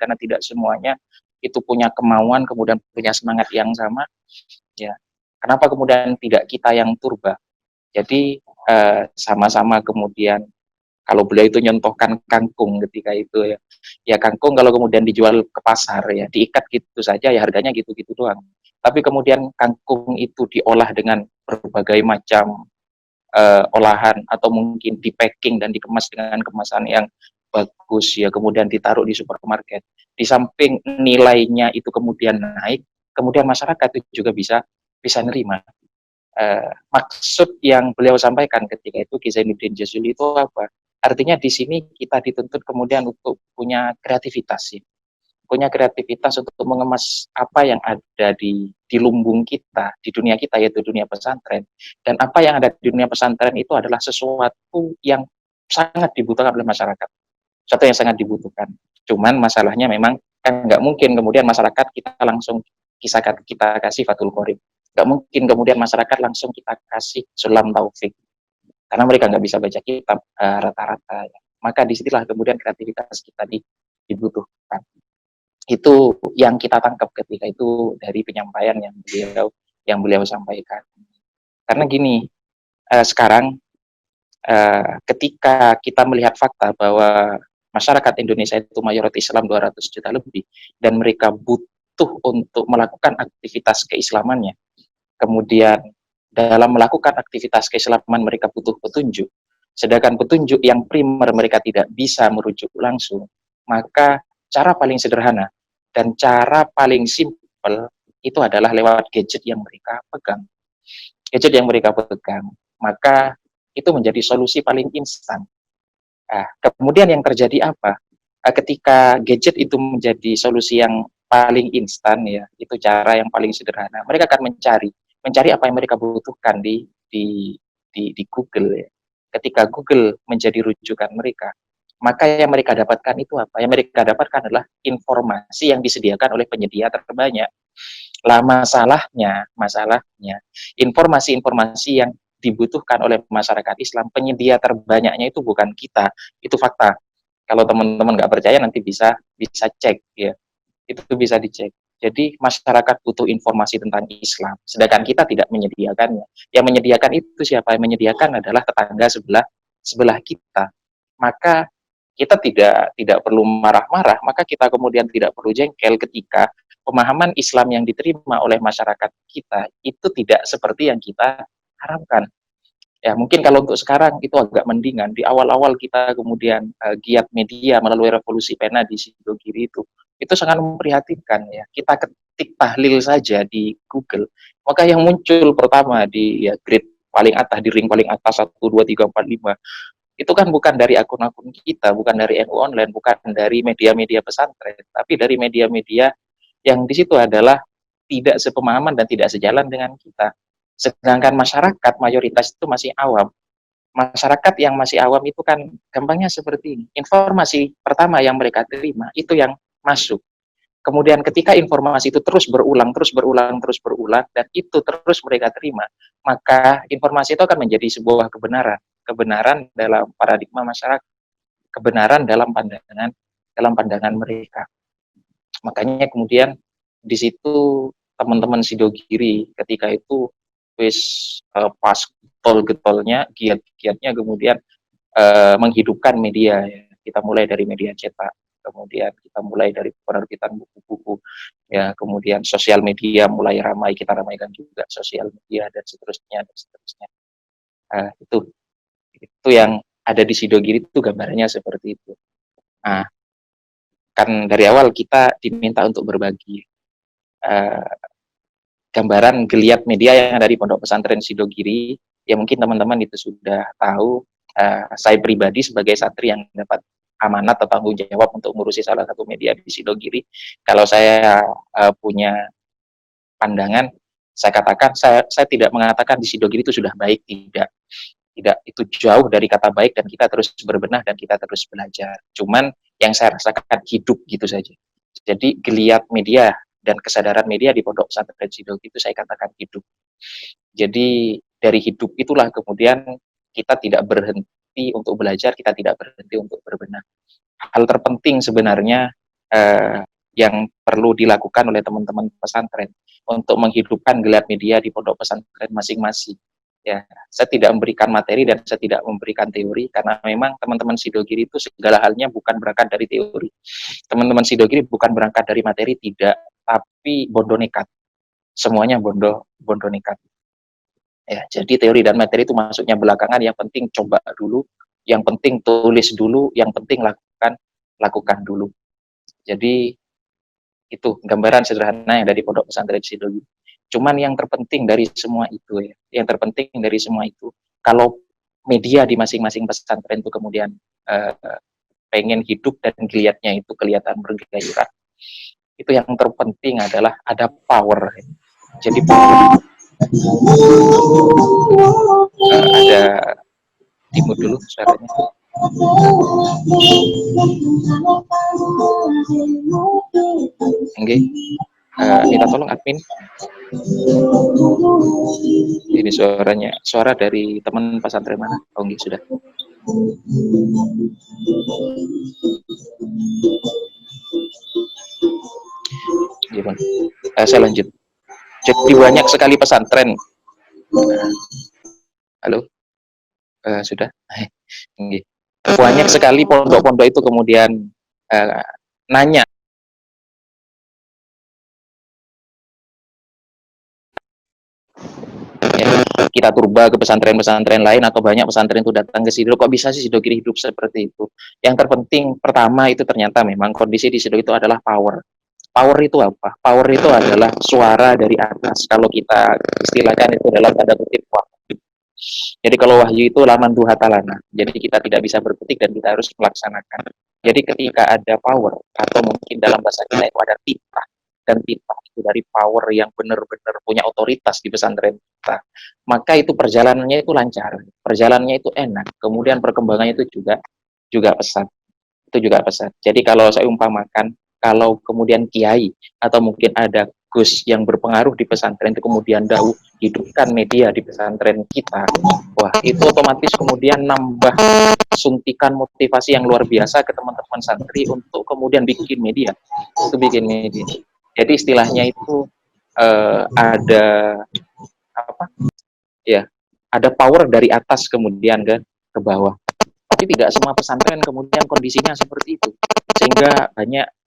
karena tidak semuanya itu punya kemauan, kemudian punya semangat yang sama. Ya, kenapa kemudian tidak kita yang turba? Jadi sama-sama kemudian kalau beliau itu nyontohkan kangkung ketika itu ya kangkung kalau kemudian dijual ke pasar ya diikat gitu saja ya harganya gitu-gitu doang. Tapi kemudian kangkung itu diolah dengan berbagai macam olahan atau mungkin di packing dan dikemas dengan kemasan yang bagus ya, kemudian ditaruh di supermarket, di samping nilainya itu kemudian naik, kemudian masyarakat itu juga bisa nerima. Maksud yang beliau sampaikan ketika itu, Ki Zainuddin Jazuli, itu apa? Artinya di sini kita dituntut kemudian untuk punya kreativitas ya. Punya kreativitas untuk mengemas apa yang ada di lumbung kita, di dunia kita, yaitu dunia pesantren. Dan apa yang ada di dunia pesantren itu adalah sesuatu yang sangat dibutuhkan oleh masyarakat. Sesuatu yang sangat dibutuhkan. Cuman masalahnya memang kan nggak mungkin kemudian masyarakat kita langsung kita kasih Fathul Qorib. Nggak mungkin kemudian masyarakat langsung kita kasih Sulam Taufik. Karena mereka nggak bisa baca kitab rata-rata. Ya. Maka disitulah kemudian kreativitas kita dibutuhkan. Itu yang kita tangkap ketika itu dari penyampaian yang beliau sampaikan. Karena gini, sekarang ketika kita melihat fakta bahwa masyarakat Indonesia itu mayoritas Islam 200 juta lebih, dan mereka butuh untuk melakukan aktivitas keislamannya, kemudian dalam melakukan aktivitas keislaman mereka butuh petunjuk, sedangkan petunjuk yang primer mereka tidak bisa merujuk langsung, maka cara paling sederhana dan cara paling simpel itu adalah lewat gadget yang mereka pegang. Gadget yang mereka pegang, maka itu menjadi solusi paling instan. Nah, kemudian yang terjadi apa? Ketika gadget itu menjadi solusi yang paling instan, ya, itu cara yang paling sederhana. Mereka akan mencari apa yang mereka butuhkan di Google. Ya. Ketika Google menjadi rujukan mereka, maka yang mereka dapatkan itu apa? Yang mereka dapatkan adalah informasi yang disediakan oleh penyedia terbanyak. Lah masalahnya, informasi-informasi yang dibutuhkan oleh masyarakat Islam, penyedia terbanyaknya itu bukan kita, itu fakta. Kalau teman-teman nggak percaya nanti bisa cek, ya, itu bisa dicek. Jadi masyarakat butuh informasi tentang Islam, sedangkan kita tidak menyediakannya. Yang menyediakan itu siapa? Yang menyediakan adalah tetangga sebelah kita. Maka kita tidak perlu marah-marah, maka kita kemudian tidak perlu jengkel ketika pemahaman Islam yang diterima oleh masyarakat kita itu tidak seperti yang kita harapkan. Ya, mungkin kalau untuk sekarang itu agak mendingan. Di awal-awal kita kemudian giat media melalui revolusi pena di Sidogiri itu sangat memprihatinkan ya. Kita ketik tahlil saja di Google, maka yang muncul pertama di grade paling atas, di ring paling atas 1 2 3 4 5 itu kan bukan dari akun-akun kita, bukan dari NU Online, bukan dari media-media pesantren, tapi dari media-media yang di situ adalah tidak sepemahaman dan tidak sejalan dengan kita. Sedangkan masyarakat mayoritas itu masih awam. Masyarakat yang masih awam itu kan gampangnya seperti ini. Informasi pertama yang mereka terima itu yang masuk. Kemudian ketika informasi itu terus berulang, dan itu terus mereka terima, maka informasi itu akan menjadi sebuah kebenaran dalam paradigma masyarakat, kebenaran dalam pandangan mereka. Makanya kemudian di situ teman-teman Sidogiri ketika itu pas getol-getolnya, giat-giatnya kemudian menghidupkan media. Ya. Kita mulai dari media cetak, kemudian kita mulai dari penerbitan buku-buku, ya, kemudian sosial media mulai ramai, kita ramaikan juga sosial media dan seterusnya. Itu yang ada di Sidogiri itu gambarnya seperti itu. Nah, kan dari awal kita diminta untuk berbagi gambaran geliat media yang ada di Pondok Pesantren Sidogiri. Ya mungkin teman-teman itu sudah tahu. Saya pribadi sebagai santri yang dapat amanat atau tanggung jawab untuk mengurusi salah satu media di Sidogiri, kalau saya punya pandangan, saya katakan, saya tidak mengatakan di Sidogiri itu sudah baik, tidak, itu jauh dari kata baik, dan kita terus berbenah dan kita terus belajar. Cuman yang saya rasakan hidup gitu saja. Jadi geliat media dan kesadaran media di Pondok Pesantren Sidogiri itu saya katakan hidup. Jadi dari hidup itulah kemudian kita tidak berhenti untuk belajar, kita tidak berhenti untuk berbenah. Hal terpenting sebenarnya yang perlu dilakukan oleh teman-teman pesantren untuk menghidupkan geliat media di pondok pesantren masing-masing. Ya, saya tidak memberikan materi dan saya tidak memberikan teori karena memang teman-teman Sidogiri itu segala halnya bukan berangkat dari teori. Teman-teman Sidogiri bukan berangkat dari materi, tidak, tapi bondo nekat. Semuanya bondo nekat. Ya, jadi teori dan materi itu masuknya belakangan, yang penting coba dulu, yang penting tulis dulu, yang penting lakukan dulu. Jadi itu gambaran sederhana yang dari Pondok Pesantren Sidogiri. Cuman yang terpenting dari semua itu ya, yang terpenting dari semua itu, kalau media di masing-masing pesantren itu kemudian pengen hidup dan geliatnya itu kelihatan bergairah, itu yang terpenting adalah ada power. Jadi power ada timut dulu suaranya. Oke, minta tolong admin. Ini suaranya, suara dari teman pesantren mana? Oh, enggak, sudah. Gimana? Saya lanjut. Jadi banyak sekali pesantren. Halo? Sudah? Oke. Banyak sekali pondok-pondok itu kemudian nanya, ya, kita turba ke pesantren-pesantren lain atau banyak pesantren itu datang ke Sido, kok bisa sih Sidogiri hidup seperti itu? Yang terpenting pertama itu ternyata memang kondisi di Sido itu adalah power. Power itu apa? Power itu adalah suara dari atas. Kalau kita istilahkan itu adalah tanda kutip wahyu. Jadi kalau wahyu itu laman duha talana. Jadi kita tidak bisa berkutik dan kita harus melaksanakan. Jadi ketika ada power, atau mungkin dalam bahasa kita itu ada titah, dan titah itu dari power yang benar-benar punya otoritas di pesantren kita, maka itu perjalanannya itu lancar, perjalanannya itu enak, kemudian perkembangannya itu juga pesat. Itu juga pesat. Jadi kalau saya umpamakan, kalau kemudian kiai atau mungkin ada gus yang berpengaruh di pesantren itu kemudian hidupkan media di pesantren kita, wah itu otomatis kemudian nambah suntikan motivasi yang luar biasa ke teman-teman santri untuk kemudian bikin media. Jadi istilahnya itu ada apa? Ya, ada power dari atas kemudian ke bawah. Tapi tidak semua pesantren kemudian kondisinya seperti itu, sehingga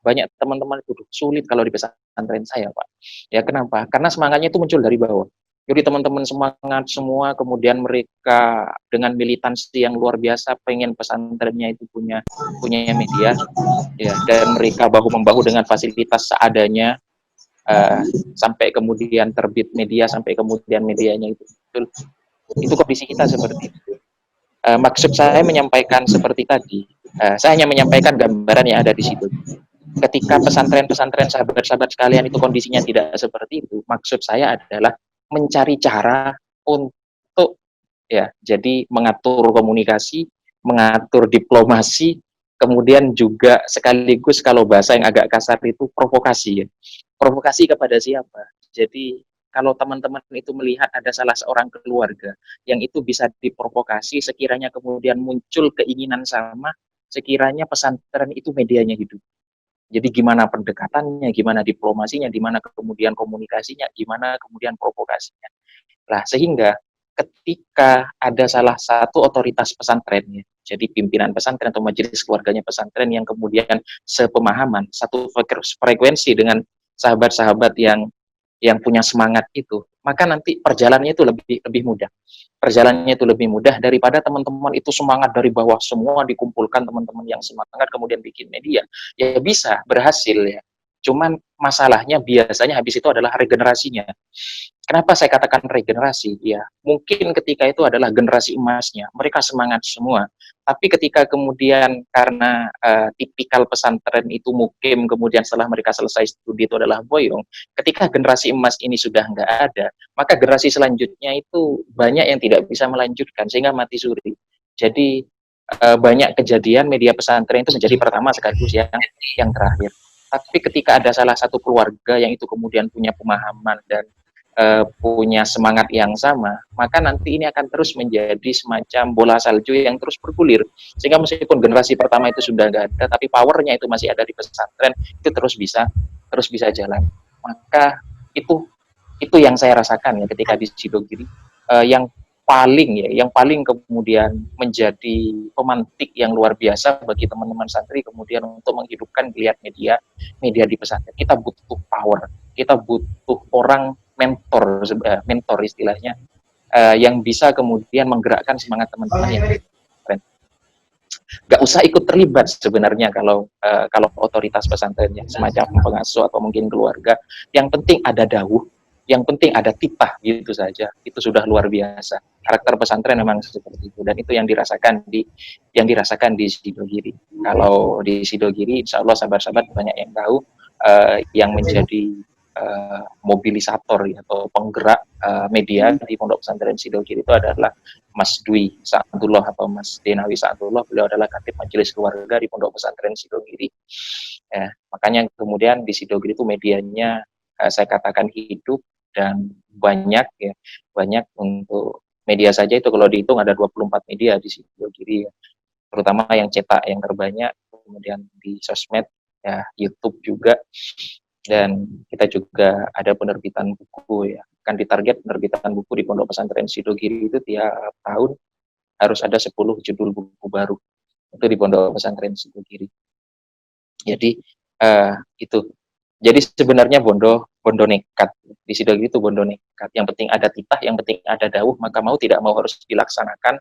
banyak teman-teman itu sulit kalau di pesantren saya, Pak. Ya kenapa? Karena semangatnya itu muncul dari bawah. Jadi teman-teman semangat semua, kemudian mereka dengan militansi yang luar biasa pengen pesantrennya itu punya media, ya, dan mereka bahu membahu dengan fasilitas seadanya, sampai kemudian terbit media, sampai kemudian medianya itu betul. Itu kondisi kita seperti itu. Maksud saya menyampaikan seperti tadi, saya hanya menyampaikan gambaran yang ada di situ. Ketika pesantren-pesantren sahabat-sahabat sekalian itu kondisinya tidak seperti itu, maksud saya adalah mencari cara untuk ya, jadi mengatur komunikasi, mengatur diplomasi, kemudian juga sekaligus kalau bahasa yang agak kasar itu provokasi ya. Provokasi kepada siapa? Jadi kalau teman-teman itu melihat ada salah seorang keluarga yang itu bisa diprovokasi, sekiranya kemudian muncul keinginan sama, sekiranya pesantren itu medianya hidup. Jadi gimana pendekatannya, gimana diplomasinya, gimana kemudian komunikasinya, gimana kemudian provokasinya. Nah, sehingga ketika ada salah satu otoritas pesantren, ya, jadi pimpinan pesantren atau majelis keluarganya pesantren yang kemudian sepemahaman, satu frekuensi dengan sahabat-sahabat yang punya semangat itu, maka nanti perjalanannya itu lebih mudah. Perjalanannya itu lebih mudah daripada teman-teman itu semangat dari bawah semua dikumpulkan teman-teman yang semangat kemudian bikin media. Ya bisa berhasil ya. Cuman masalahnya biasanya habis itu adalah regenerasinya. Kenapa saya katakan regenerasi? Ya, mungkin ketika itu adalah generasi emasnya, mereka semangat semua. Tapi ketika kemudian karena tipikal pesantren itu mukim, kemudian setelah mereka selesai studi itu adalah boyong, ketika generasi emas ini sudah nggak ada, maka generasi selanjutnya itu banyak yang tidak bisa melanjutkan, sehingga mati suri. Jadi banyak kejadian media pesantren itu menjadi pertama sekaligus yang terakhir. Tapi ketika ada salah satu keluarga yang itu kemudian punya pemahaman dan punya semangat yang sama, maka nanti ini akan terus menjadi semacam bola salju yang terus bergulir, sehingga meskipun generasi pertama itu sudah nggak ada, tapi powernya itu masih ada di pesantren, itu terus bisa jalan. Maka itu yang saya rasakan ya ketika di Sidogiri, yang paling kemudian menjadi pemantik yang luar biasa bagi teman-teman santri kemudian untuk menghidupkan geliat media di pesantren. Kita butuh power, kita butuh orang mentor istilahnya, yang bisa kemudian menggerakkan semangat teman-teman yang keren. nggak usah ikut terlibat sebenarnya kalau otoritas pesantrennya semacam pengasuh atau mungkin keluarga. Yang penting ada dawuh, yang penting ada titah, gitu saja. Itu sudah luar biasa. Karakter pesantren memang seperti itu, dan itu yang dirasakan di Sidogiri. Kalau di Sidogiri, insya Allah sahabat-sahabat banyak yang tahu, yang menjadi mobilisator ya, atau penggerak media di Pondok Pesantren Sidogiri itu adalah Mas Dwi Sa'adullah atau Mas Denawi Sa'adullah. Beliau adalah Katib Majelis Keluarga di Pondok Pesantren Sidogiri. Ya, makanya kemudian di Sidogiri itu medianya saya katakan hidup dan banyak ya, banyak. Untuk media saja itu kalau dihitung ada 24 media di Sidogiri ya. Terutama yang cetak yang terbanyak, kemudian di sosmed ya, YouTube juga. Dan kita juga ada penerbitan buku ya, kan ditarget penerbitan buku di Pondok Pesantren Sidogiri itu tiap tahun harus ada 10 judul buku baru itu di Pondok Pesantren Sidogiri. Jadi itu. Jadi sebenarnya bondo nekat di Sidogiri itu, bondo nekat. Yang penting ada titah, yang penting ada dawuh, maka mau tidak mau harus dilaksanakan.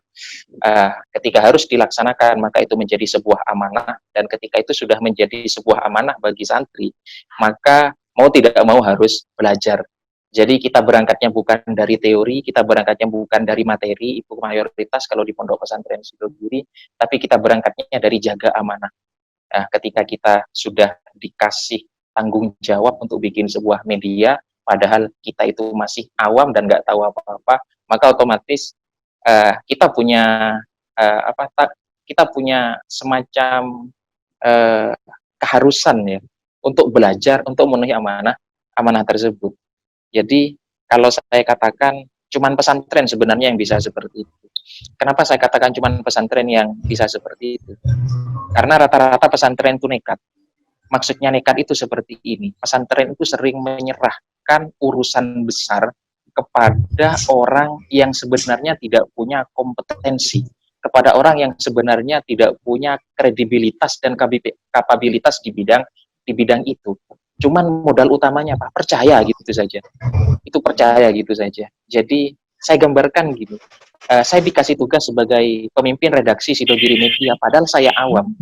Ketika harus dilaksanakan, maka itu menjadi sebuah amanah, dan ketika itu sudah menjadi sebuah amanah bagi santri, maka mau tidak mau harus belajar. Jadi kita berangkatnya bukan dari teori, kita berangkatnya bukan dari materi, itu mayoritas kalau di Pondok Pesantren Sidogiri, tapi kita berangkatnya dari jaga amanah. Ketika kita sudah dikasih tanggung jawab untuk bikin sebuah media, padahal kita itu masih awam dan nggak tahu apa-apa, maka otomatis kita punya kita punya semacam keharusan ya untuk belajar, untuk memenuhi amanah tersebut. Jadi kalau saya katakan cuman pesantren sebenarnya yang bisa seperti itu. Kenapa saya katakan cuman pesantren yang bisa seperti itu? Karena rata-rata pesantren itu nekat. Maksudnya nekat itu seperti ini. Pesantren itu sering menyerahkan urusan besar kepada orang yang sebenarnya tidak punya kompetensi, kepada orang yang sebenarnya tidak punya kredibilitas dan kapabilitas di bidang itu. Cuman modal utamanya apa? Percaya gitu saja. Itu percaya gitu saja. Jadi saya gambarkan gini. Saya dikasih tugas sebagai pemimpin redaksi Sidogiri Media, padahal saya awam.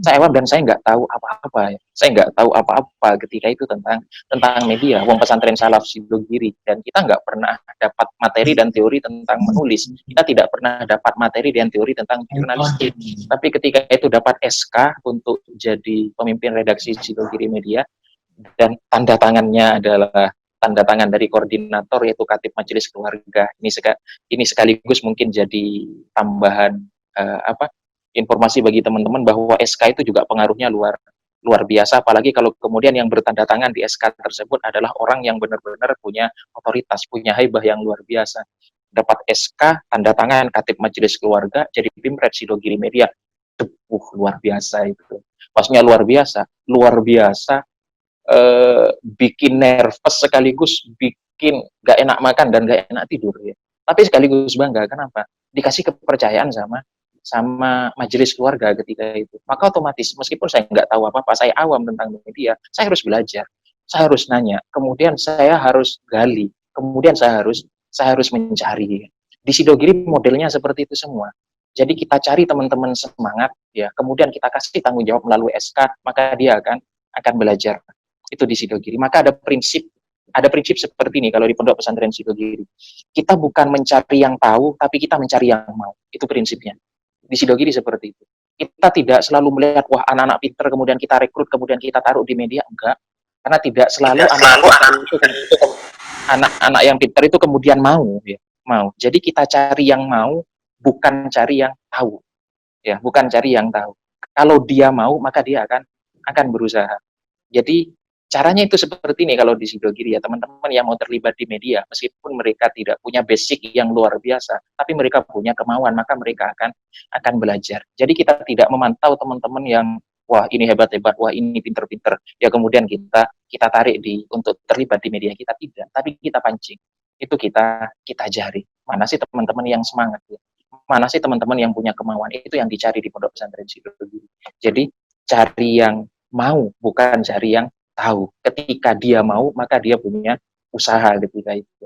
Saya awam dan saya nggak tahu apa-apa. Saya nggak tahu apa-apa ketika itu tentang media. Wong pesantren salaf Sidogiri, dan kita nggak pernah dapat materi dan teori tentang menulis. Kita tidak pernah dapat materi dan teori tentang jurnalistik. Tapi ketika itu dapat SK untuk jadi pemimpin redaksi Sidogiri Media, dan tanda tangannya adalah tanda tangan dari koordinator, yaitu Katib Majelis Keluarga. Ini sekaligus mungkin jadi tambahan informasi bagi teman-teman bahwa SK itu juga pengaruhnya luar biasa, apalagi kalau kemudian yang bertanda tangan di SK tersebut adalah orang yang benar-benar punya otoritas, punya haibah yang luar biasa. Dapat SK, tanda tangan Katib Majelis Keluarga, jadi Pimret Sidogiri Media. Luar biasa itu. Maksudnya luar biasa, bikin nervous sekaligus bikin gak enak makan dan gak enak tidur ya. Tapi sekaligus bangga, kenapa? Dikasih kepercayaan sama majelis keluarga ketika itu. Maka otomatis meskipun saya nggak tahu apa-apa, saya awam tentang media, saya harus belajar, saya harus nanya, kemudian saya harus gali, kemudian saya harus mencari. Di Sidogiri modelnya seperti itu semua. Jadi kita cari teman-teman semangat ya, kemudian kita kasih tanggung jawab melalui SK, maka dia akan belajar. Itu di Sidogiri. Maka ada prinsip seperti ini kalau di Pondok Pesantren Sidogiri. Kita bukan mencari yang tahu, tapi kita mencari yang mau. Itu prinsipnya. Di Sidogiri seperti itu. Kita tidak selalu melihat, wah anak-anak pinter, kemudian kita rekrut, kemudian kita taruh di media. Enggak. Karena tidak selalu anak-anak yang pinter itu kemudian mau. Ya. Mau. Jadi kita cari yang mau, bukan cari yang tahu. Ya, bukan cari yang tahu. Kalau dia mau, maka dia akan berusaha. Jadi caranya itu seperti ini kalau di Sidogiri ya, teman-teman yang mau terlibat di media, meskipun mereka tidak punya basic yang luar biasa, tapi mereka punya kemauan, maka mereka akan belajar. Jadi kita tidak memantau teman-teman yang wah ini hebat-hebat, wah ini pinter-pinter, ya kemudian kita tarik untuk terlibat di media, kita tidak, tapi kita pancing. Itu kita jari. Mana sih teman-teman yang semangat ya? Mana sih teman-teman yang punya kemauan? Itu yang dicari di Pondok Pesantren Sidogiri. Jadi cari yang mau, bukan cari yang tahu. Ketika dia mau, maka dia punya usaha ketika itu.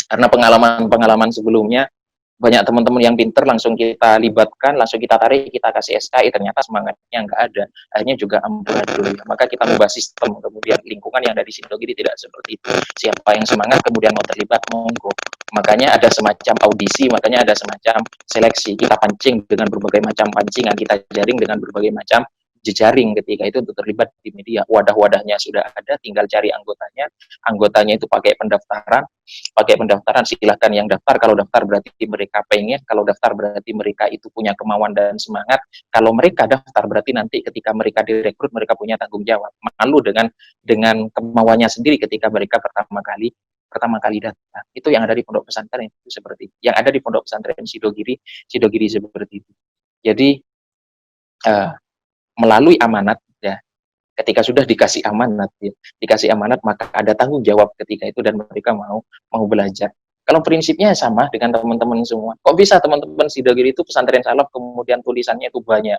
Karena pengalaman sebelumnya, banyak teman-teman yang pinter langsung kita libatkan, langsung kita tarik, kita kasih SKI, ternyata semangatnya nggak ada, akhirnya juga amburadul. Maka kita ubah sistem, kemudian lingkungan yang ada di Sidogiri tidak seperti itu. Siapa yang semangat kemudian mau terlibat, monggo. Makanya ada semacam audisi, makanya ada semacam seleksi. Kita pancing dengan berbagai macam pancingan, kita jaring dengan berbagai macam jejaring ketika itu untuk terlibat di media. Wadah-wadahnya sudah ada, tinggal cari anggotanya. Anggotanya itu pakai pendaftaran, silahkan yang daftar. Kalau daftar berarti mereka pengen, kalau daftar berarti mereka itu punya kemauan dan semangat. Kalau mereka daftar berarti nanti ketika mereka direkrut mereka punya tanggung jawab. Malu dengan kemauannya sendiri ketika mereka pertama kali datang. Itu yang ada di pondok pesantren itu seperti itu. Yang ada di pondok pesantren Sidogiri seperti itu. Jadi melalui amanat ya, ketika sudah dikasih amanat maka ada tanggung jawab ketika itu dan mereka mau belajar. Kalau prinsipnya sama dengan teman-teman semua. Kok bisa teman-teman Sidogiri itu pesantren salaf kemudian tulisannya itu banyak,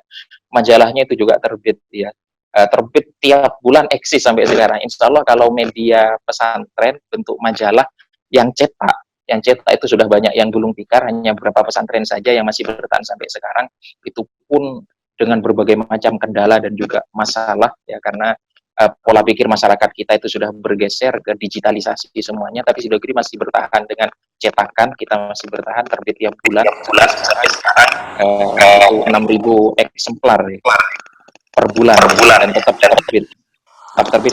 majalahnya itu juga terbit ya, terbit tiap bulan eksis sampai sekarang. Insya Allah kalau media pesantren bentuk majalah yang cetak itu sudah banyak, yang gulung tikar hanya beberapa pesantren saja yang masih bertahan sampai sekarang, itu pun dengan berbagai macam kendala dan juga masalah ya, karena pola pikir masyarakat kita itu sudah bergeser ke digitalisasi semuanya, tapi Sidogiri masih bertahan dengan cetakan, kita masih bertahan terbit tiap bulan sampai sekarang itu 6.000 eksemplar ya, per bulan dan tetap terbit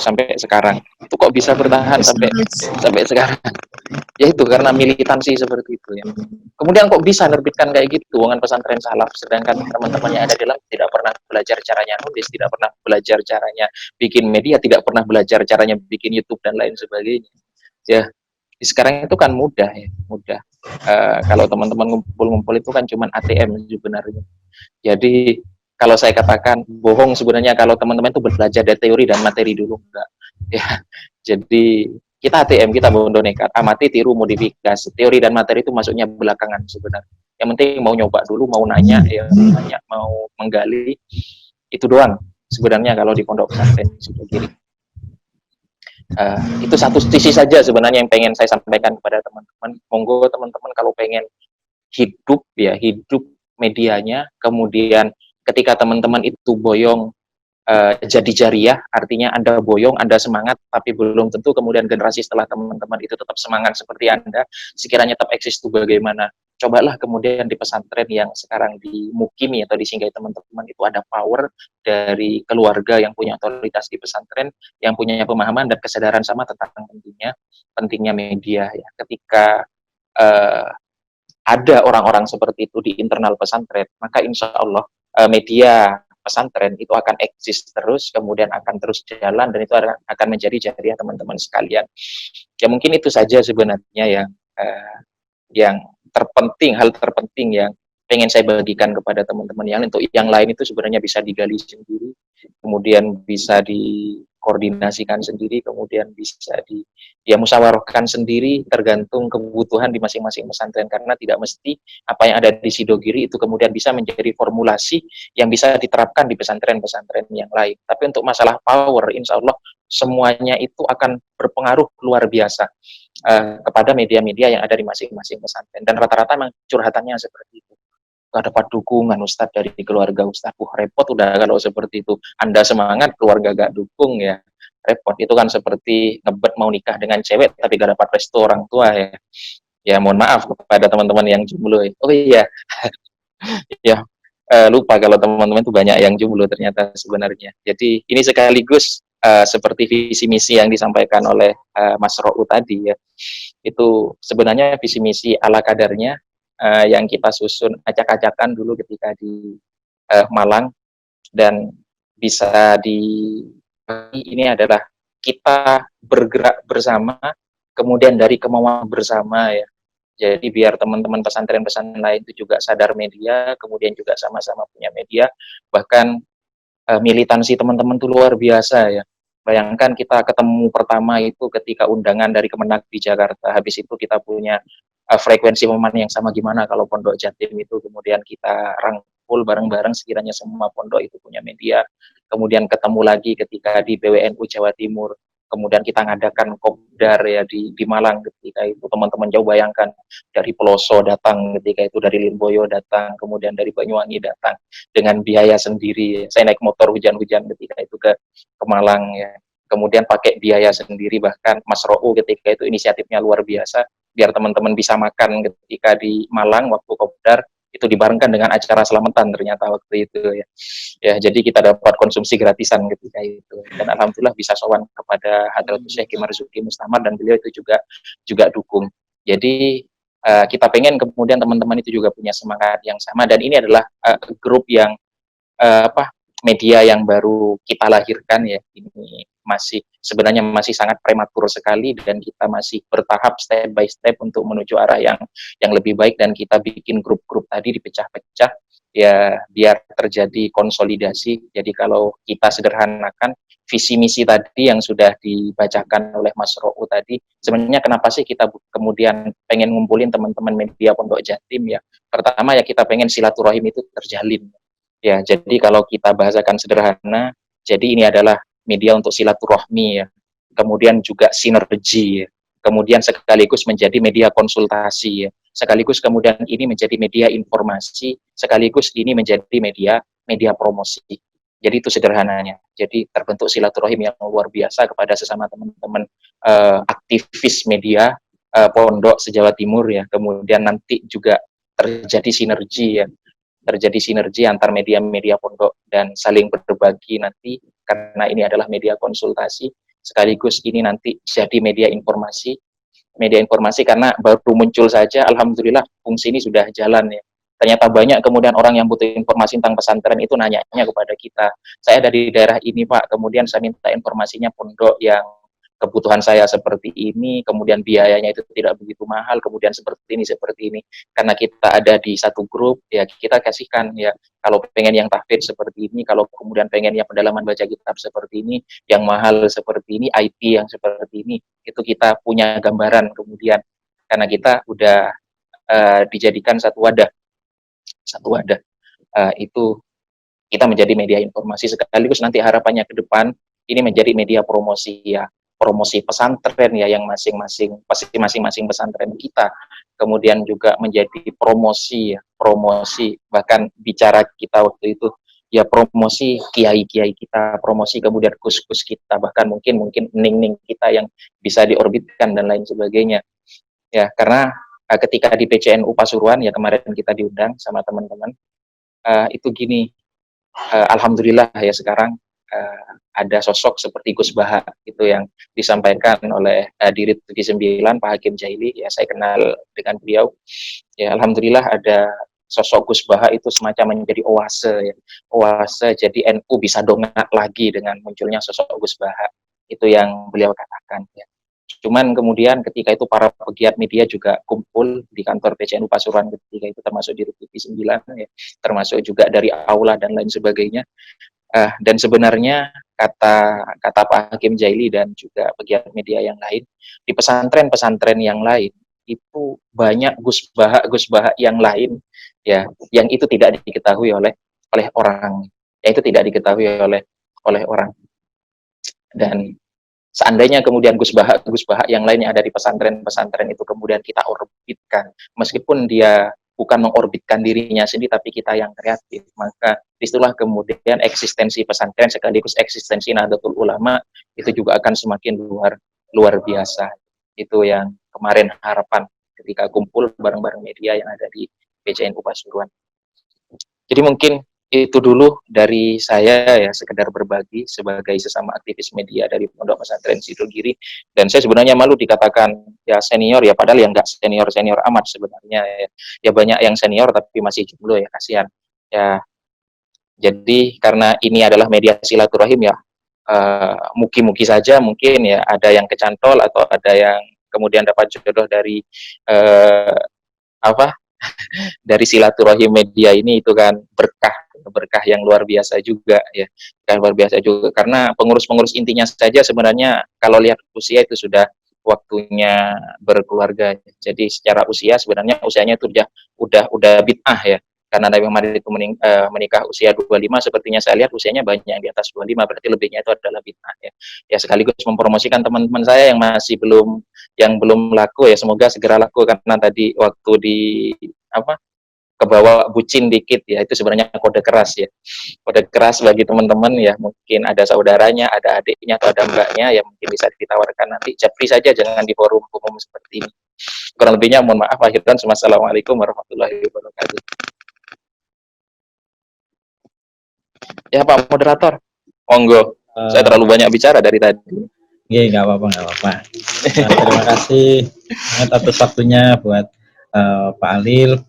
sampai sekarang. Itu kok bisa bertahan sampai sekarang? Ya itu karena militansi seperti itu ya. Kemudian kok bisa nerbitkan kayak gitu dengan pesantren salaf, sedangkan teman-teman yang ada di dalam tidak pernah belajar caranya nulis, tidak pernah belajar caranya bikin media, tidak pernah belajar caranya bikin YouTube dan lain sebagainya. Ya, sekarang itu kan mudah ya, mudah. Kalau teman-teman ngumpul-ngumpul itu kan cuman ATM sebenarnya. Jadi kalau saya katakan bohong sebenarnya kalau teman-teman itu belajar dari teori dan materi dulu, enggak. Ya, jadi kita ATM, kita bondo nekat, amati, tiru, modifikasi. Teori dan materi itu masuknya belakangan sebenarnya. Yang penting mau nyoba dulu, mau nanya, mau menggali, itu doang sebenarnya kalau di pondok pesantren Sidogiri. Itu satu sisi saja sebenarnya yang pengen saya sampaikan kepada teman-teman. Monggo teman-teman kalau pengen hidup medianya, kemudian ketika teman-teman itu boyong jadi jariah, artinya Anda boyong, Anda semangat, tapi belum tentu kemudian generasi setelah teman-teman itu tetap semangat seperti Anda, sekiranya tetap eksis itu bagaimana? Cobalah kemudian di pesantren yang sekarang dimukimi atau disinggahi teman-teman itu ada power dari keluarga yang punya otoritas di pesantren, yang punya pemahaman dan kesadaran sama tentang pentingnya media ya. Ketika ada orang-orang seperti itu di internal pesantren, maka insya Allah media pesantren itu akan eksis terus, kemudian akan terus jalan, dan itu akan menjadi jariah teman-teman sekalian. Ya mungkin itu saja sebenarnya yang terpenting, hal terpenting yang pengen saya bagikan kepada teman-teman yang untuk yang lain itu sebenarnya bisa digali sendiri, kemudian bisa dikoordinasikan sendiri, kemudian bisa musyawarahkan sendiri tergantung kebutuhan di masing-masing pesantren, karena tidak mesti apa yang ada di Sidogiri itu kemudian bisa menjadi formulasi yang bisa diterapkan di pesantren-pesantren yang lain. Tapi untuk masalah power, insya Allah semuanya itu akan berpengaruh luar biasa kepada media-media yang ada di masing-masing pesantren, dan rata-rata memang curhatannya seperti itu. Gak dapat dukungan Ustadz dari keluarga Ustadz, repot udah kalau seperti itu. Anda semangat, keluarga gak dukung ya repot. Itu kan seperti ngebet mau nikah dengan cewek tapi gak dapat restu orang tua ya. Ya mohon maaf kepada teman-teman yang jomblo. Oh iya, ya lupa kalau teman-teman itu banyak yang jomblo ternyata sebenarnya. Jadi ini sekaligus seperti visi misi yang disampaikan oleh Mas Ro'u tadi ya. Itu sebenarnya visi misi ala kadarnya yang kita susun acak-acakan dulu ketika di Malang, dan bisa ini adalah kita bergerak bersama, kemudian dari kemauan bersama ya. Jadi biar teman-teman pesantren-pesantren lain itu juga sadar media, kemudian juga sama-sama punya media, bahkan militansi teman-teman itu luar biasa ya. Bayangkan kita ketemu pertama itu ketika undangan dari Kemenak di Jakarta, habis itu kita punya frekuensi pemahaman yang sama, gimana kalau Pondok Jatim itu kemudian kita rangkul bareng-bareng sekiranya semua pondok itu punya media, kemudian ketemu lagi ketika di PWNU Jawa Timur, kemudian kita ngadakan kopdar ya di Malang ketika itu, teman-teman jauh bayangkan dari Peloso datang ketika itu, dari Lirboyo datang, kemudian dari Banyuwangi datang dengan biaya sendiri. Saya naik motor hujan-hujan ketika itu ke Malang ya, kemudian pakai biaya sendiri, bahkan Mas Rou ketika itu inisiatifnya luar biasa biar teman-teman bisa makan ketika di Malang waktu kopdar itu dibarengkan dengan acara selamatan ternyata waktu itu ya. Ya, jadi kita dapat konsumsi gratisan ketika itu. Dan alhamdulillah bisa sowan kepada Hadratus Syekh Ki Marzuki Mustamar dan beliau itu juga dukung. Jadi kita pengen kemudian teman-teman itu juga punya semangat yang sama, dan ini adalah grup yang media yang baru kita lahirkan ya. Ini sebenarnya masih sangat prematur sekali, dan kita masih bertahap step by step untuk menuju arah yang lebih baik, dan kita bikin grup-grup tadi dipecah-pecah ya biar terjadi konsolidasi. Jadi kalau kita sederhanakan visi misi tadi yang sudah dibacakan oleh Mas Rou tadi, sebenarnya kenapa sih kita kemudian pengen ngumpulin teman-teman media Pondok Jatim ya. Pertama ya kita pengen silaturahim itu terjalin. Ya, jadi kalau kita bahasakan sederhana, jadi ini adalah media untuk silaturahmi ya, kemudian juga sinergi ya, kemudian sekaligus menjadi media konsultasi ya, sekaligus kemudian ini menjadi media informasi, sekaligus ini menjadi media promosi. Jadi itu sederhananya. Jadi terbentuk silaturahim yang luar biasa kepada sesama teman-teman aktivis media Pondok se-Jawa Timur ya, kemudian nanti juga terjadi sinergi ya, terjadi sinergi antar media-media pondok dan saling berbagi nanti, karena ini adalah media konsultasi sekaligus ini nanti jadi media informasi karena baru muncul saja, alhamdulillah fungsi ini sudah jalan ya. Ternyata banyak kemudian orang yang butuh informasi tentang pesantren itu nanyanya kepada kita, saya dari daerah ini Pak, kemudian saya minta informasinya pondok yang kebutuhan saya seperti ini, kemudian biayanya itu tidak begitu mahal, kemudian seperti ini, karena kita ada di satu grup, ya kita kasihkan ya, kalau pengen yang tahfidz seperti ini, kalau kemudian pengen yang pendalaman baca kitab seperti ini, yang mahal seperti ini, IT yang seperti ini, itu kita punya gambaran kemudian, karena kita udah dijadikan satu wadah, itu kita menjadi media informasi, sekaligus nanti harapannya ke depan, ini menjadi media promosi ya, promosi pesantren ya, yang masing-masing pesantren kita, kemudian juga menjadi promosi bahkan bicara kita waktu itu ya, promosi kiai-kiai kita, promosi kemudian kus-kus kita, bahkan mungkin ning-ning kita yang bisa diorbitkan dan lain sebagainya ya. Karena ketika di PCNU Pasuruan ya kemarin kita diundang sama teman-teman, itu gini, alhamdulillah ya sekarang ada sosok seperti Gus Baha itu yang disampaikan oleh Dirut 9 Pak Hakim Jaili ya, saya kenal dengan beliau ya, alhamdulillah ada sosok Gus Baha itu semacam menjadi oase ya, jadi NU bisa dongak lagi dengan munculnya sosok Gus Baha, itu yang beliau katakan ya. Cuman kemudian ketika itu para pegiat media juga kumpul di kantor PCNU Pasuruan ketika itu, termasuk Dirut 9 ya, termasuk juga dari aula dan lain sebagainya. Dan sebenarnya kata Pak Hakim Jaili dan juga pegiat media yang lain, di pesantren-pesantren yang lain itu banyak Gus Baha yang lain ya, yang itu tidak diketahui oleh orang, ya itu tidak diketahui oleh orang. Dan seandainya kemudian Gus Baha yang lainnya ada di pesantren-pesantren itu kemudian kita orbitkan, meskipun dia bukan mengorbitkan dirinya sendiri, tapi kita yang kreatif, maka disitulah kemudian eksistensi pesantren sekaligus eksistensi Nahdlatul Ulama itu juga akan semakin luar biasa. Itu yang kemarin harapan ketika kumpul bareng-bareng media yang ada di PCNU Pasuruan. Jadi mungkin itu dulu dari saya ya, sekedar berbagi sebagai sesama aktivis media dari Pondok Pesantren Sidogiri. Dan saya sebenarnya malu dikatakan ya senior ya, padahal yang nggak senior amat sebenarnya ya. Ya banyak yang senior tapi masih jomblo ya, kasihan ya. Jadi karena ini adalah media silaturahim ya, mugi-mugi saja mungkin ya ada yang kecantol atau ada yang kemudian dapat jodoh dari dari silaturahim media ini, itu kan berkah yang luar biasa juga ya, kan luar biasa juga, karena pengurus intinya saja sebenarnya kalau lihat usia itu sudah waktunya berkeluarga. Jadi secara usia sebenarnya usianya itu udah bid'ah ya, karena Nabi Muhammad itu menikah usia 25, sepertinya saya lihat usianya banyak yang di atas 25, berarti lebihnya itu adalah bid'ah ya. Ya sekaligus mempromosikan teman-teman saya yang masih belum laku ya, semoga segera laku, karena tadi waktu di kebawa bucin dikit ya, itu sebenarnya kode keras ya, kode keras bagi teman-teman ya, mungkin ada saudaranya, ada adiknya atau ada mbaknya yang mungkin bisa ditawarkan nanti, japri saja, jangan di forum umum seperti ini. Kurang lebihnya mohon maaf, akhirnya assalamualaikum warahmatullahi wabarakatuh. Ya Pak Moderator, monggo, saya terlalu banyak bicara dari tadi. Iya, nggak apa-apa. Terima kasih banget atas waktunya buat Pak Alil.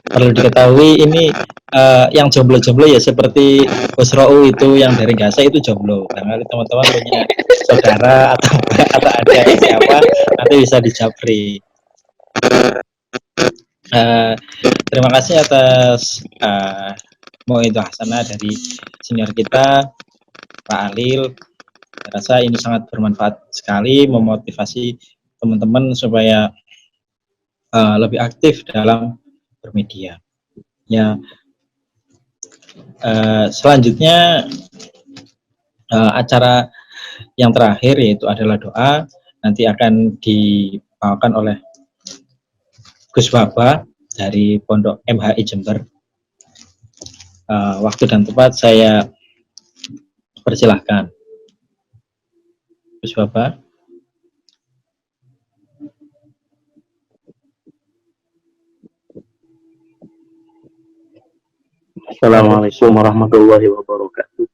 Perlu diketahui ini yang jomblo-jomblo ya seperti Busrou itu yang dari Gaza itu jomblo. Karena teman-teman punya saudara atau ada siapa nanti bisa dijapri. Terima kasih atas Mauidhah hasanah dari senior kita Pak Alil. Saya rasa ini sangat bermanfaat sekali, memotivasi teman-teman supaya lebih aktif dalam bermedia. Ya, selanjutnya acara yang terakhir yaitu adalah doa, nanti akan dibawakan oleh Gus Baba dari Pondok MHI Jember. Waktu dan tempat saya persilahkan. Gus Baba. Assalamualaikum warahmatullahi wabarakatuh.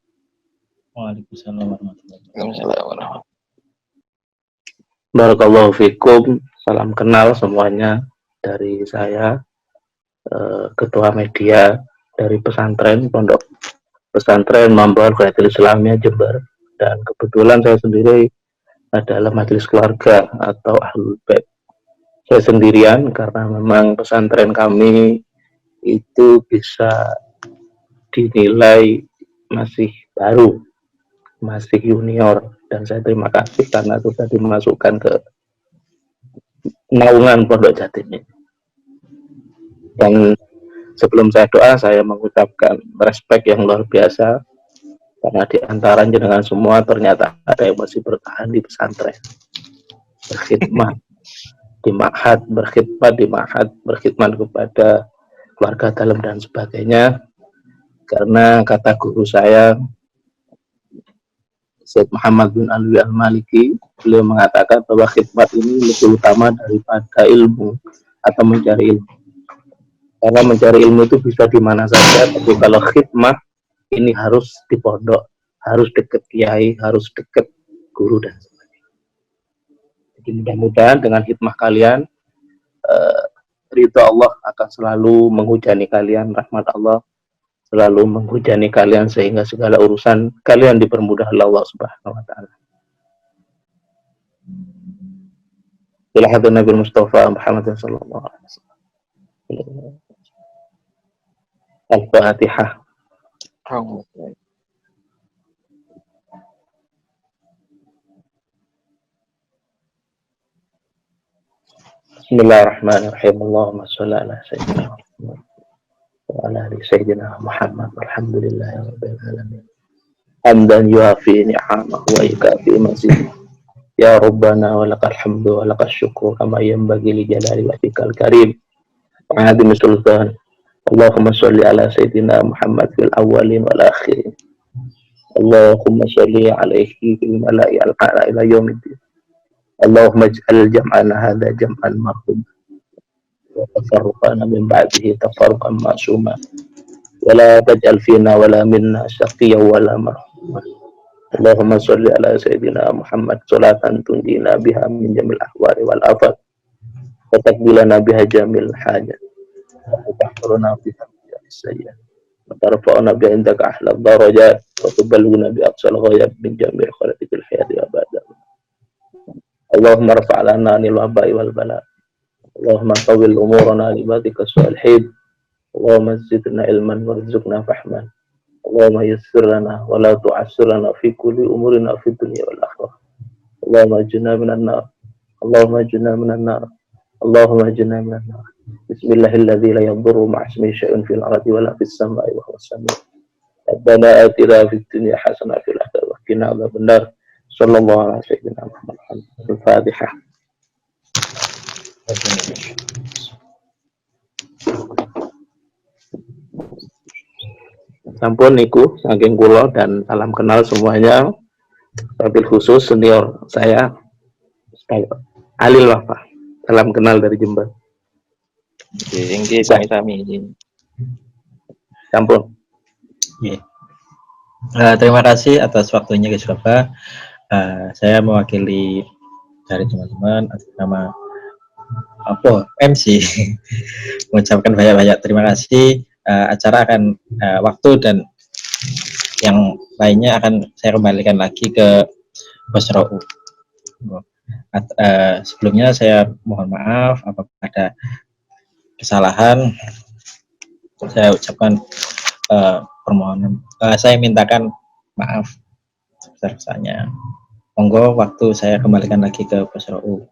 Waalaikumsalam warahmatullahi Wabarakatuh. Barakallahu fikum. Salam kenal semuanya dari saya, Ketua Media dari pesantren Pondok Pesantren Mampu Al-Qaidil Islamiyah Jember, dan kebetulan saya sendiri adalah majelis keluarga atau Ahlul Bait. Saya sendirian karena memang pesantren kami itu bisa dinilai masih baru, masih junior, dan saya terima kasih karena sudah dimasukkan ke naungan Pondok Jatim ini. Dan sebelum saya doa, saya mengucapkan respek yang luar biasa karena di antara jenengan semua ternyata ada yang masih bertahan di pesantren, berkhidmat di ma'had, berkhidmat kepada keluarga dalam dan sebagainya. Karena kata guru saya, Syed Muhammad bin Alwi Al-Maliki, beliau mengatakan bahwa khidmat ini lebih utama daripada ilmu atau mencari ilmu. Karena mencari ilmu itu bisa di mana saja, tapi kalau khidmat ini harus di pondok, harus dekat kiai, harus dekat guru dan sebagainya. Jadi mudah-mudahan dengan khidmat kalian, ridha Allah akan selalu menghujani kalian, rahmat Allah selalu menghujani kalian sehingga segala urusan kalian dipermudah oleh Allah Subhanahu wa taala. Ila hadratin Nabi Mustafa Muhammad sallallahu alaihi wasallam. Al-Fatihah. Bismillahirrahmanirrahim. Allahumma shalli ala sayyidina Muhammad wa ala ali sayyidina Muhammad walhamdulillahi rabbil alamin. Hamdan yuafi ni'amahu wa yukafi mazidah. Ya Rabbana wa lakal hamdu wa lakal syukru kama yanbaghi li jalali wajhikal karim wa 'azimi sultan. Allahumma shalli ala sayyidina Muhammad fil awwalin wal akhirin. Allahumma shalli alaihi fil mala'i al-a'la ila yaumiddin. Allahumma ij'al jam'ana hadha jam'an marhum wa tafarruqana min ba'dihi tafarruqan ma'suma wa la taj'al fina wa la minna shaqiyyan wa la marhuma. Allahumma shalli ala sayyidina Muhammad salatan tunjina biha min jamil ahwari wal afat wa taqbilana biha jamil hajat wa tahfuruna biha as-sayyi'at wa tarfa'una biha indaka ahla darajat wa tuballighuna bi aqsal ghayat min jamil khalatikil hayati abada. Allahumma rfa' lana anil waba'i wal bala. Allahumma tawil umurana li ibadika salihin. Allahumma zidna ilman warzuqna fahman. Allahumma yassir lana wa la tu'assir lana fi kulli umurina fi dunya wal akhirah. Allahumma ajirna minan nar. Allahumma ajirna minan nar. Allahumma ajirna minan nar. Bismillahilladzi la yadurru ma'asmihi syai'un fil ardi wala fis samai wa huwas samiu. Rabbana atina fid dunya hasanah fil akhirati wa qina adzabannar. Sallallahu alaihi wasallam. Al-Fatihah. Sampun niku saking kula dan salam kenal semuanya. Wabil khusus senior saya Alil Wafa. Salam kenal dari Jember. Tinggi sami-sami. Sampun. Terima kasih atas waktunya guys Bapak. Saya mewakili dari teman-teman atas nama MC mengucapkan banyak-banyak terima kasih. Acara akan waktu dan yang lainnya akan saya kembalikan lagi ke Bos Rou. Sebelumnya saya mohon maaf apabila ada kesalahan. Saya ucapkan permohonan. Saya mintakan maaf sebesar-besarnya. Monggo waktu saya kembalikan lagi ke Bos Rou.